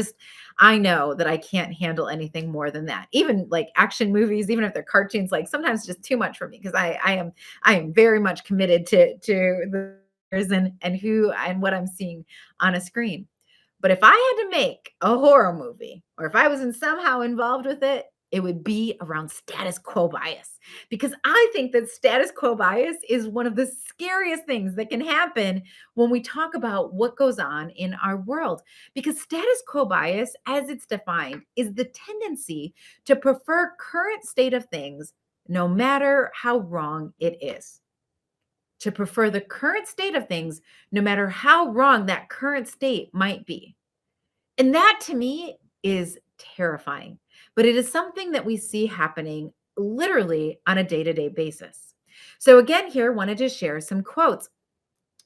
know that I can't handle anything more than that. Even like action movies, even if they're cartoons, like sometimes just too much for me because I am very much committed to the characters and who and what I'm seeing on a screen. But if I had to make a horror movie, or if I was somehow involved with it, it would be around status quo bias. Because I think that status quo bias is one of the scariest things that can happen when we talk about what goes on in our world. Because status quo bias, as it's defined, is the tendency to prefer current state of things no matter how wrong it is. To prefer the current state of things, no matter how wrong that current state might be. And that to me is terrifying, but it is something that we see happening literally on a day to day basis. So, again, here, wanted to share some quotes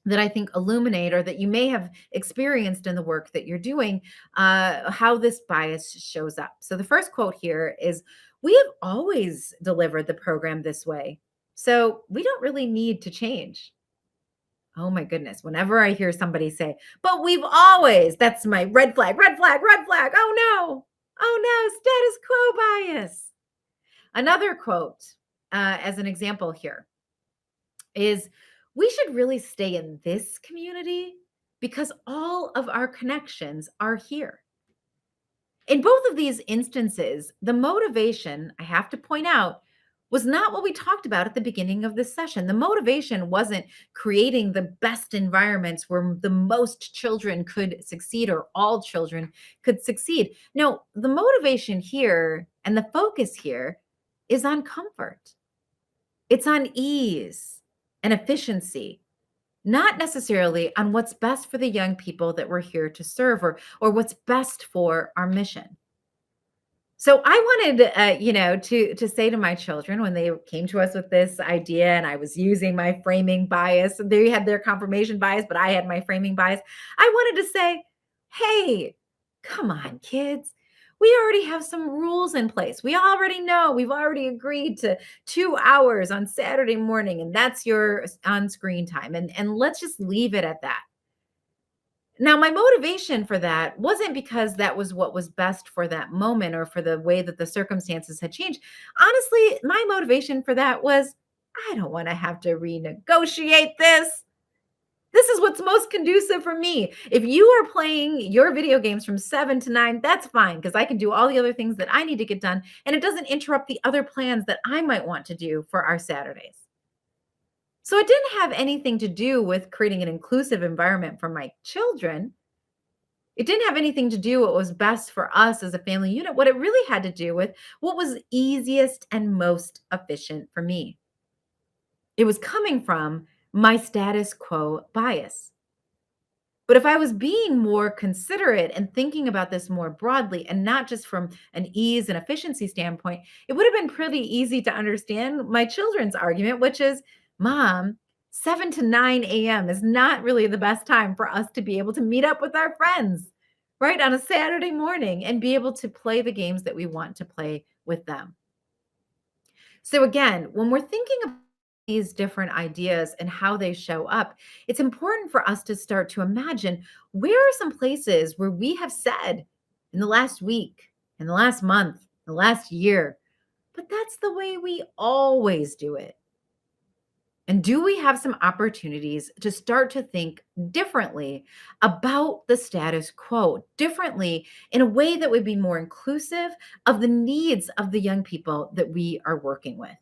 that I think illuminate or that you may have experienced in the work that you're doing, how this bias shows up. So, the first quote here is, "We have always delivered the program this way, so we don't really need to change." Oh my goodness. Whenever I hear somebody say, "But we've always," that's my red flag, red flag, red flag. Oh no. Oh no, status quo bias. Another quote, as an example here, is, "We should really stay in this community because all of our connections are here." In both of these instances, the motivation, I have to point out, was not what we talked about at the beginning of this session. The motivation wasn't creating the best environments where the most children could succeed or all children could succeed. No, the motivation here and the focus here is on comfort, it's on ease and efficiency, not necessarily on what's best for the young people that we're here to serve, or what's best for our mission. So I wanted, to say to my children when they came to us with this idea, and I was using my framing bias. They had their confirmation bias, but I had my framing bias. I wanted to say, "Hey, come on, kids. We already have some rules in place. We already know. We've already agreed to 2 hours on Saturday morning, and that's your on-screen time. And let's just leave it at that." Now, my motivation for that wasn't because that was what was best for that moment or for the way that the circumstances had changed. Honestly, my motivation for that was, I don't want to have to renegotiate this. This is what's most conducive for me. If you are playing your video games from 7 to 9, that's fine because I can do all the other things that I need to get done. And it doesn't interrupt the other plans that I might want to do for our Saturdays. So it didn't have anything to do with creating an inclusive environment for my children. It didn't have anything to do what was best for us as a family unit. What it really had to do with what was easiest and most efficient for me. It was coming from my status quo bias. But if I was being more considerate and thinking about this more broadly and not just from an ease and efficiency standpoint, it would have been pretty easy to understand my children's argument, which is, "Mom, 7 to 9 a.m. is not really the best time for us to be able to meet up with our friends, right, on a Saturday morning and be able to play the games that we want to play with them." So again, when we're thinking about these different ideas and how they show up, it's important for us to start to imagine, where are some places where we have said in the last week, in the last month, the last year, "But that's the way we always do it." And do we have some opportunities to start to think differently about the status quo, differently in a way that would be more inclusive of the needs of the young people that we are working with?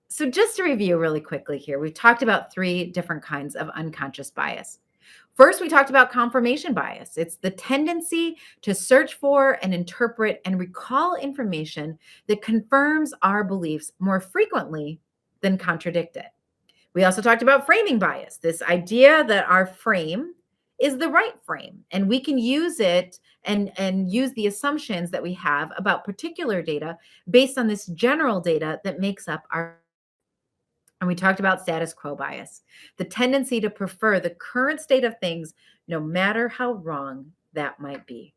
So, just to review really quickly here, we've talked about three different kinds of unconscious bias. First, we talked about confirmation bias. It's the tendency to search for and interpret and recall information that confirms our beliefs more frequently than contradict it. We also talked about framing bias, this idea that our frame is the right frame and we can use it and use the assumptions that we have about particular data based on this general data that makes up our. And we talked about status quo bias, the tendency to prefer the current state of things, no matter how wrong that might be.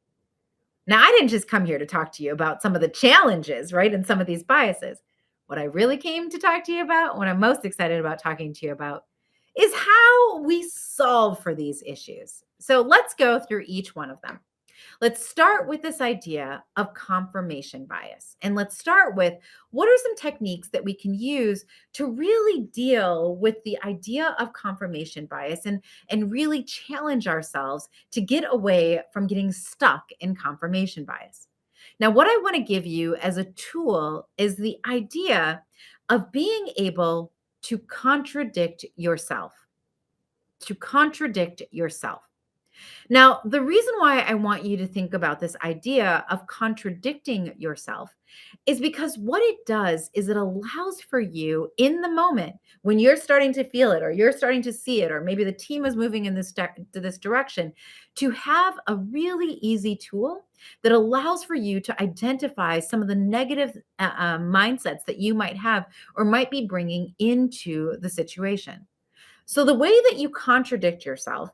Now, I didn't just come here to talk to you about some of the challenges, right, and some of these biases. What I really came to talk to you about, what I'm most excited about talking to you about, is how we solve for these issues. So let's go through each one of them. Let's start with this idea of confirmation bias. And let's start with, what are some techniques that we can use to really deal with the idea of confirmation bias and really challenge ourselves to get away from getting stuck in confirmation bias? Now, what I want to give you as a tool is the idea of being able to contradict yourself. To contradict yourself. Now, the reason why I want you to think about this idea of contradicting yourself is because what it does is it allows for you in the moment when you're starting to feel it or you're starting to see it, or maybe the team is moving in this direction, to have a really easy tool that allows for you to identify some of the negative mindsets that you might have or might be bringing into the situation. So the way that you contradict yourself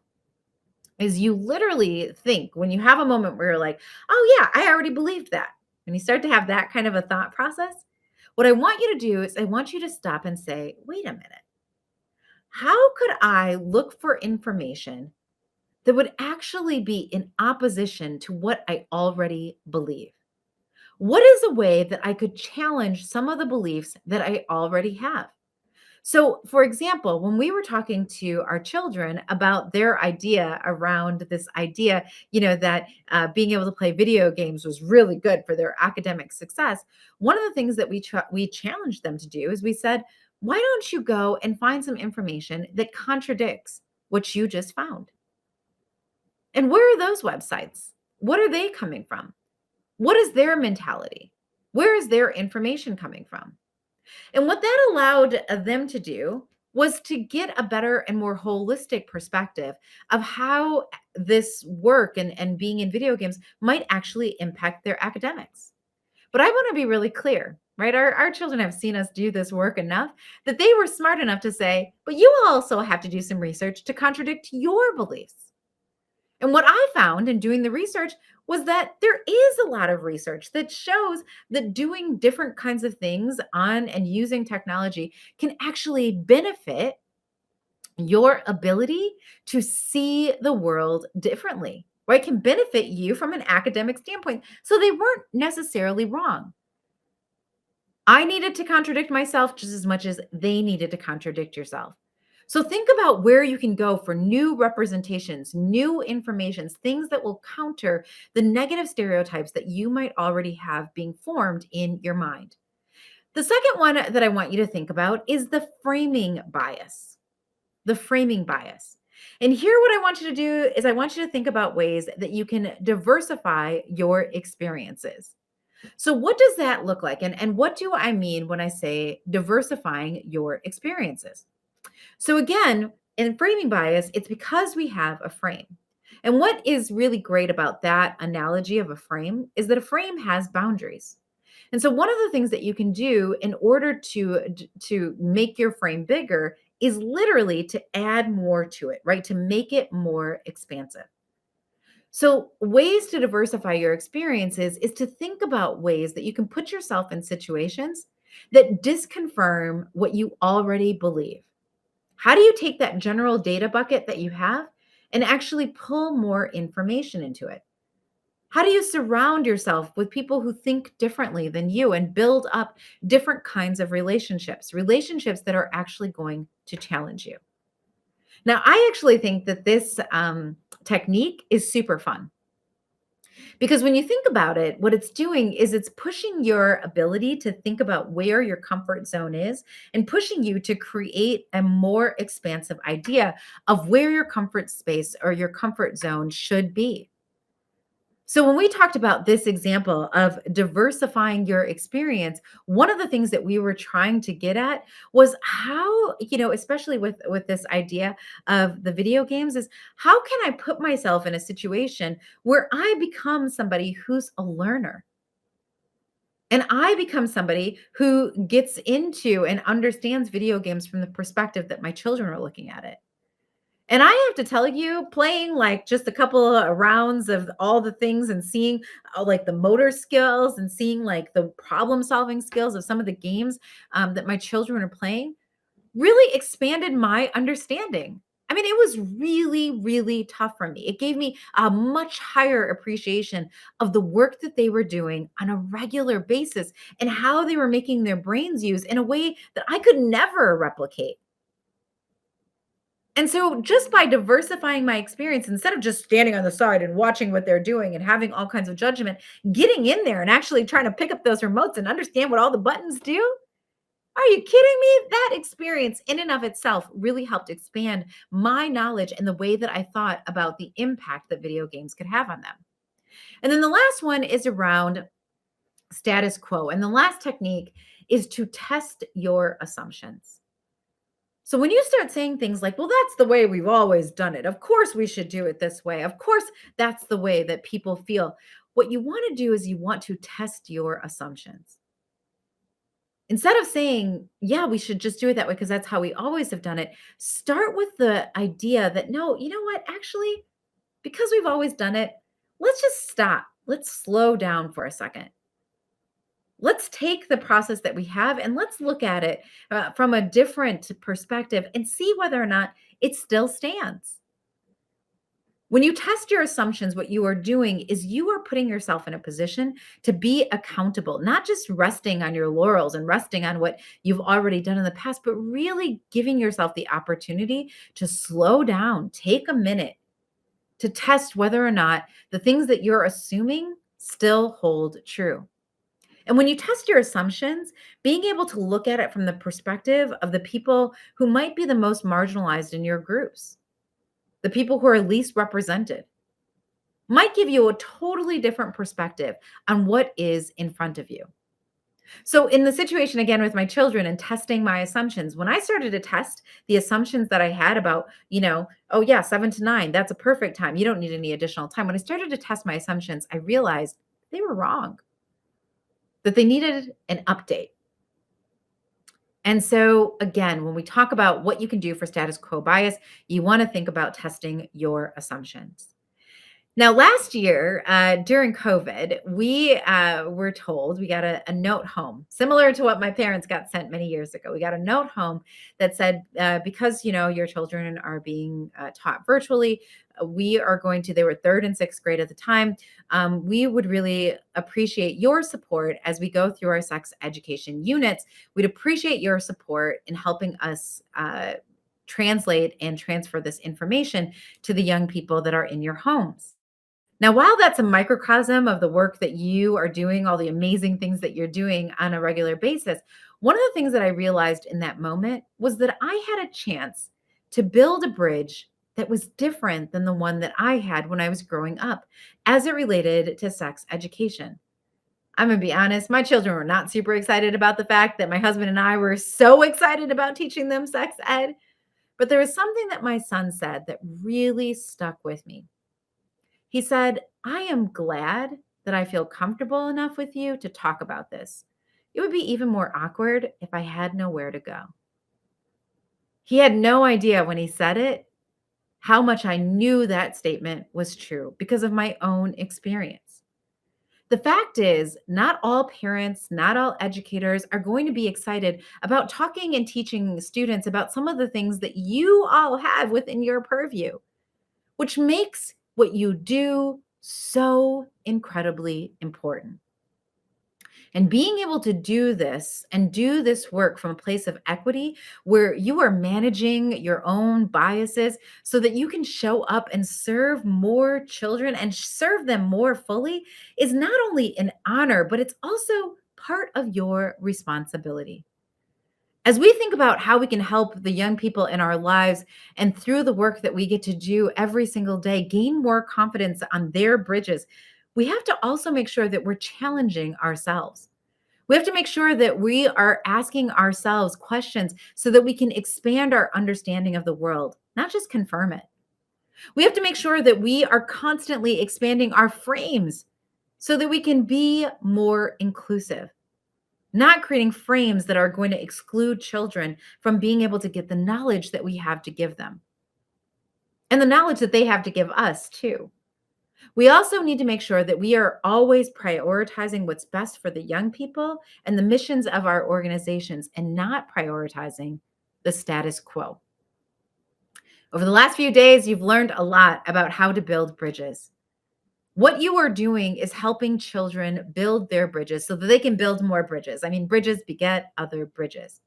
is you literally think when you have a moment where you're like, oh, yeah, I already believed that. When you start to have that kind of a thought process, what I want you to do is I want you to stop and say, wait a minute, how could I look for information that would actually be in opposition to what I already believe? What is a way that I could challenge some of the beliefs that I already have? So, for example, when we were talking to our children about their idea around this idea, that being able to play video games was really good for their academic success, one of the things that we challenged them to do is we said, "Why don't you go and find some information that contradicts what you just found?" And where are those websites? What are they coming from? What is their mentality? Where is their information coming from? And what that allowed them to do was to get a better and more holistic perspective of how this work and being in video games might actually impact their academics. But I want to be really clear, right? Our children have seen us do this work enough that they were smart enough to say, but you also have to do some research to contradict your beliefs. And what I found in doing the research was that there is a lot of research that shows that doing different kinds of things on and using technology can actually benefit your ability to see the world differently, right? Can benefit you from an academic standpoint. So they weren't necessarily wrong. I needed to contradict myself just as much as they needed to contradict yourself. So think about where you can go for new representations, new informations, things that will counter the negative stereotypes that you might already have being formed in your mind. The second one that I want you to think about is the framing bias. The framing bias. And here, what I want you to do is I want you to think about ways that you can diversify your experiences. So, what does that look like? And what do I mean when I say diversifying your experiences? So, again, in framing bias, it's because we have a frame. And what is really great about that analogy of a frame is that a frame has boundaries. And so one of the things that you can do in order to make your frame bigger is literally to add more to it, right? To make it more expansive. So, ways to diversify your experiences is to think about ways that you can put yourself in situations that disconfirm what you already believe. How do you take that general data bucket that you have and actually pull more information into it? How do you surround yourself with people who think differently than you and build up different kinds of relationships, relationships that are actually going to challenge you? Now, I actually think that this technique is super fun. Because when you think about it, what it's doing is it's pushing your ability to think about where your comfort zone is and pushing you to create a more expansive idea of where your comfort space or your comfort zone should be. So, when we talked about this example of diversifying your experience, one of the things that we were trying to get at was how, especially with this idea of the video games, is how can I put myself in a situation where I become somebody who's a learner? And I become somebody who gets into and understands video games from the perspective that my children are looking at it. And I have to tell you, playing like just a couple of rounds of all the things and seeing like the motor skills and seeing like the problem solving skills of some of the games that my children are playing really expanded my understanding. I mean, it was really, really tough for me. It gave me a much higher appreciation of the work that they were doing on a regular basis and how they were making their brains use in a way that I could never replicate. And so just by diversifying my experience, instead of just standing on the side and watching what they're doing and having all kinds of judgment, getting in there and actually trying to pick up those remotes and understand what all the buttons do. Are you kidding me? That experience in and of itself really helped expand my knowledge and the way that I thought about the impact that video games could have on them. And then the last one is around status quo. And the last technique is to test your assumptions. So when you start saying things like, well, that's the way we've always done it. Of course, we should do it this way. Of course, that's the way that people feel. What you want to do is you want to test your assumptions. Instead of saying, yeah, we should just do it that way because that's how we always have done it, start with the idea that no, you know what? Actually, because we've always done it, let's just stop. Let's slow down for a second. Let's take the process that we have and let's look at it from a different perspective and see whether or not it still stands. When you test your assumptions, what you are doing is you are putting yourself in a position to be accountable, not just resting on your laurels and resting on what you've already done in the past, but really giving yourself the opportunity to slow down, take a minute to test whether or not the things that you're assuming still hold true. And when you test your assumptions, being able to look at it from the perspective of the people who might be the most marginalized in your groups, the people who are least represented, might give you a totally different perspective on what is in front of you. So, in the situation again with my children and testing my assumptions, when I started to test the assumptions that I had about, oh, yeah, 7 to 9, that's a perfect time. You don't need any additional time. When I started to test my assumptions, I realized they were wrong, that they needed an update. And so, again, when we talk about what you can do for status quo bias, you want to think about testing your assumptions. Now, last year during COVID, we were told we got a note home, similar to what my parents got sent many years ago. We got a note home that said, because your children are being taught virtually, we are going to. They were third and sixth grade at the time. We would really appreciate your support as we go through our sex education units. We'd appreciate your support in helping us. Translate and transfer this information to the young people that are in your homes. Now, while that's a microcosm of the work that you are doing, all the amazing things that you're doing on a regular basis, one of the things that I realized in that moment was that I had a chance to build a bridge that was different than the one that I had when I was growing up as it related to sex education. I'm going to be honest, my children were not super excited about the fact that my husband and I were so excited about teaching them sex ed. But there was something that my son said that really stuck with me. He said, I am glad that I feel comfortable enough with you to talk about this. It would be even more awkward if I had nowhere to go. He had no idea when he said it how much I knew that statement was true because of my own experience. The fact is, not all parents, not all educators are going to be excited about talking and teaching students about some of the things that you all have within your purview, which makes what you do so incredibly important. And being able to do this and do this work from a place of equity where you are managing your own biases so that you can show up and serve more children and serve them more fully is not only an honor, but it's also part of your responsibility. As we think about how we can help the young people in our lives and through the work that we get to do every single day, gain more confidence on their bridges, we have to also make sure that we're challenging ourselves. We have to make sure that we are asking ourselves questions so that we can expand our understanding of the world, not just confirm it. We have to make sure that we are constantly expanding our frames so that we can be more inclusive, not creating frames that are going to exclude children from being able to get the knowledge that we have to give them and the knowledge that they have to give us too. We also need to make sure that we are always prioritizing what's best for the young people and the missions of our organizations and not prioritizing the status quo. Over the last few days, you've learned a lot about how to build bridges. What you are doing is helping children build their bridges so that they can build more bridges. I mean, bridges beget other bridges.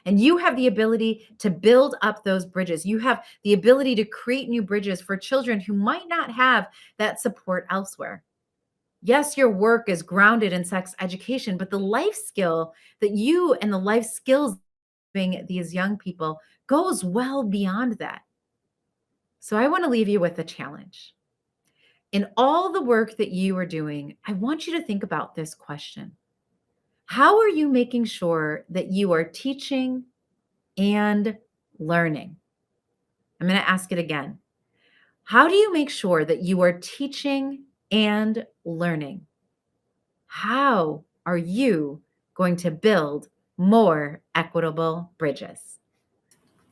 And you have the ability to build up those bridges. You have the ability to create new bridges for children who might not have that support elsewhere. Yes, your work is grounded in sex education, but the life skill that you and the life skills giving these young people goes well beyond that. So I want to leave you with a challenge. In all the work that you are doing, I want you to think about this question. How are you making sure that you are teaching and learning? I'm going to ask it again. How do you make sure that you are teaching and learning? How are you going to build more equitable bridges?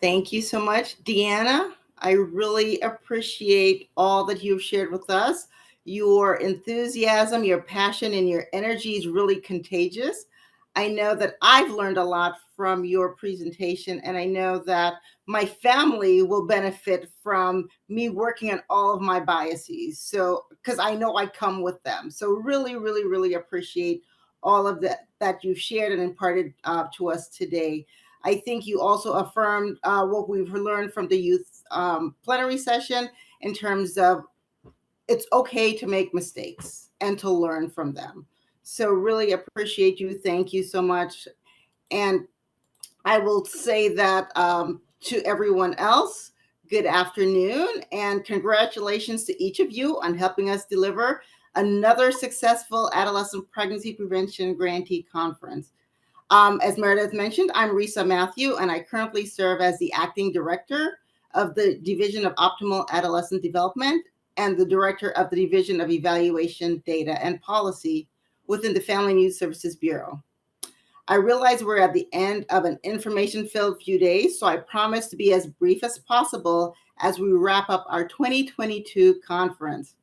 Thank you so much, Deanna. I really appreciate all that you've shared with us. Your enthusiasm, your passion, and your energy is really contagious. I know that I've learned a lot from your presentation, and I know that my family will benefit from me working on all of my biases. So, because I know I come with them. So, really, really, really appreciate all of that you've shared and imparted to us today. I think you also affirmed what we've learned from the youth plenary session in terms of it's okay to make mistakes and to learn from them. So, really appreciate you. Thank you so much. And I will say that to everyone else, good afternoon and congratulations to each of you on helping us deliver another successful adolescent pregnancy prevention grantee conference. As Meredith mentioned, I'm Risa Matthew, and I currently serve as the acting director of the Division of Optimal Adolescent Development and the director of the Division of Evaluation, Data, and Policy within the Family and Youth Services Bureau. I realize we're at the end of an information-filled few days, so I promise to be as brief as possible as we wrap up our 2022 conference.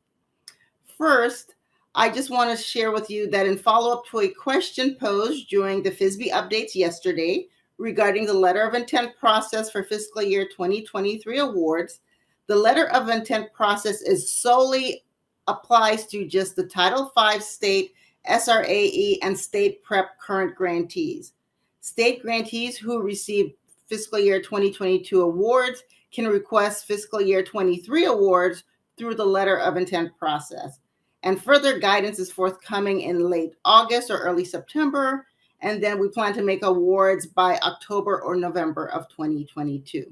First, I just want to share with you that in follow-up to a question posed during the FISBE updates yesterday regarding the letter of intent process for fiscal year 2023 awards, the letter of intent process is solely applies to just the Title V state SRAE and state prep current grantees. State grantees who receive fiscal year 2022 awards can request fiscal year 23 awards through the letter of intent process. And further guidance is forthcoming in late August or early September. And then we plan to make awards by October or November of 2022.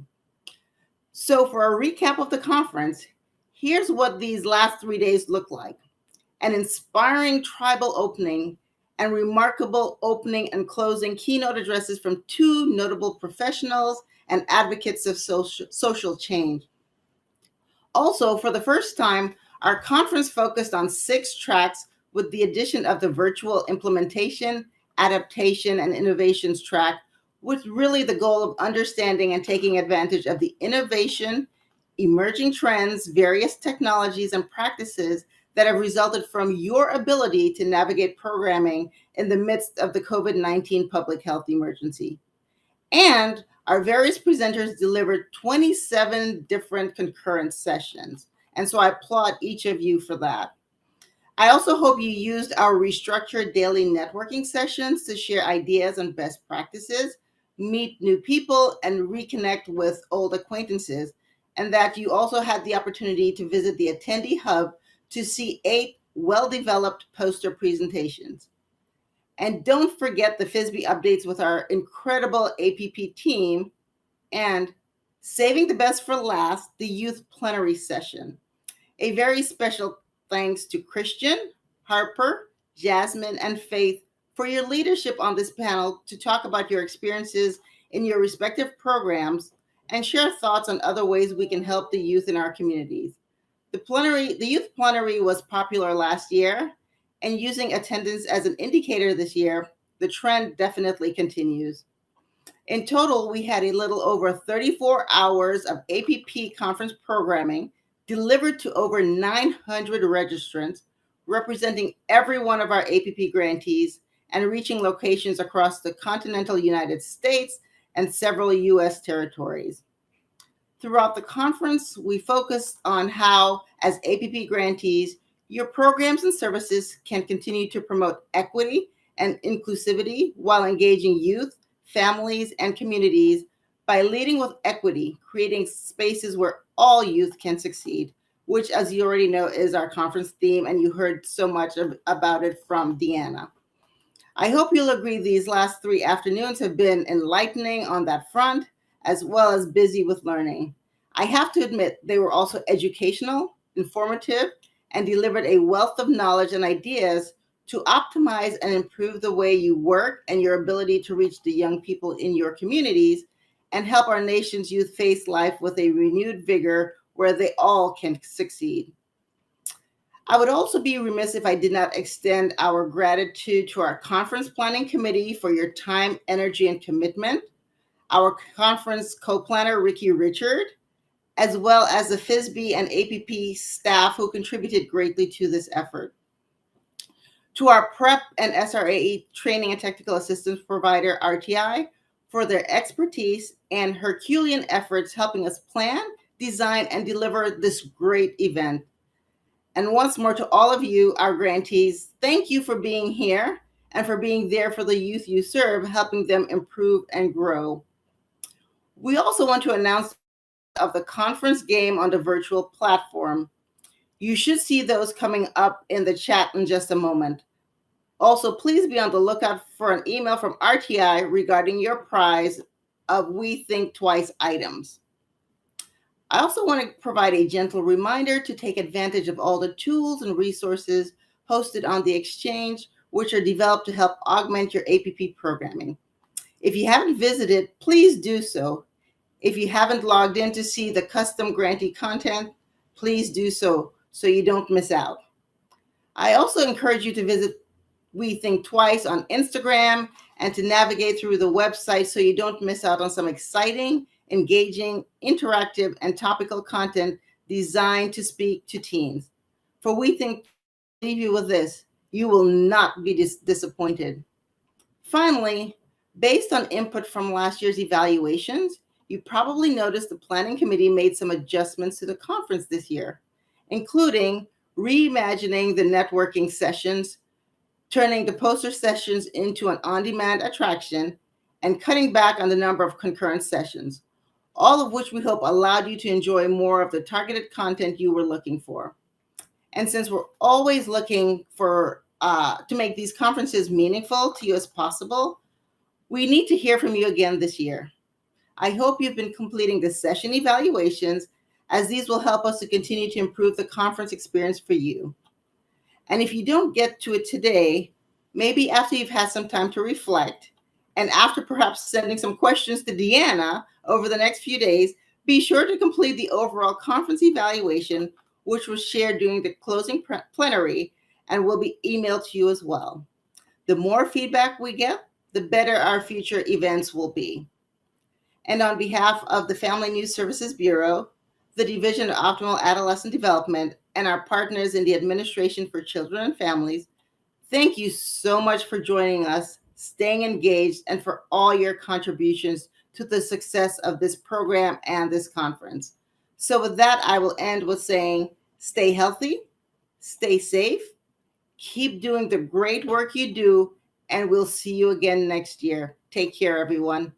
So for a recap of the conference, here's what these last 3 days look like. An inspiring tribal opening and remarkable opening and closing keynote addresses from two notable professionals and advocates of social change. Also, for the first time, our conference focused on 6 tracks with the addition of the virtual implementation, adaptation, and innovations track, with really the goal of understanding and taking advantage of the innovation, emerging trends, various technologies, and practices that have resulted from your ability to navigate programming in the midst of the COVID-19 public health emergency. And our various presenters delivered 27 different concurrent sessions. And so I applaud each of you for that. I also hope you used our restructured daily networking sessions to share ideas and best practices, meet new people, and reconnect with old acquaintances, and that you also had the opportunity to visit the attendee hub to see 8 well-developed poster presentations. And don't forget the FISBE updates with our incredible APP team, and saving the best for last, the youth plenary session. A very special thanks to Christian, Harper, Jasmine, and Faith for your leadership on this panel to talk about your experiences in your respective programs and share thoughts on other ways we can help the youth in our communities. The youth plenary was popular last year, and using attendance as an indicator this year, the trend definitely continues. In total, we had a little over 34 hours of APP conference programming delivered to over 900 registrants, representing every one of our APP grantees and reaching locations across the continental United States and several U.S. territories. Throughout the conference, we focused on how, as APP grantees, your programs and services can continue to promote equity and inclusivity while engaging youth, families, and communities by leading with equity, creating spaces where all youth can succeed, which, as you already know, is our conference theme, and you heard so much about it from Deanna. I hope you'll agree these last 3 afternoons have been enlightening on that front, as well as busy with learning. I have to admit, they were also educational, informative, and delivered a wealth of knowledge and ideas to optimize and improve the way you work and your ability to reach the young people in your communities and help our nation's youth face life with a renewed vigor where they all can succeed. I would also be remiss if I did not extend our gratitude to our conference planning committee for your time, energy, and commitment, our conference co-planner, Ricky Richard, as well as the FISB and APP staff who contributed greatly to this effort. To our PrEP and SRAE training and technical assistance provider, RTI, for their expertise and Herculean efforts helping us plan, design, and deliver this great event. And once more to all of you, our grantees, thank you for being here and for being there for the youth you serve, helping them improve and grow. We also want to announce of the conference game on the virtual platform. You should see those coming up in the chat in just a moment. Also, please be on the lookout for an email from RTI regarding your prize of We Think Twice items. I also want to provide a gentle reminder to take advantage of all the tools and resources hosted on the exchange, which are developed to help augment your APP programming. If you haven't visited, please do so. If you haven't logged in to see the custom grantee content, please do so you don't miss out. I also encourage you to visit We Think Twice on Instagram and to navigate through the website so you don't miss out on some exciting, engaging, interactive, and topical content designed to speak to teens. For We Think, I'll leave you with this: you will not be disappointed. Finally, based on input from last year's evaluations, you probably noticed the planning committee made some adjustments to the conference this year, including reimagining the networking sessions, turning the poster sessions into an on-demand attraction, and cutting back on the number of concurrent sessions, all of which we hope allowed you to enjoy more of the targeted content you were looking for. And since we're always looking for to make these conferences meaningful to you as possible, we need to hear from you again this year. I hope you've been completing the session evaluations, as these will help us to continue to improve the conference experience for you. And if you don't get to it today, maybe after you've had some time to reflect, and after perhaps sending some questions to Deanna over the next few days, be sure to complete the overall conference evaluation, which was shared during the closing plenary and will be emailed to you as well. The more feedback we get, the better our future events will be. And on behalf of the Family News Services Bureau, the Division of Optimal Adolescent Development, and our partners in the Administration for Children and Families, thank you so much for joining us, staying engaged, and for all your contributions to the success of this program and this conference. So with that, I will end with saying, stay healthy, stay safe, keep doing the great work you do, and we'll see you again next year. Take care, everyone.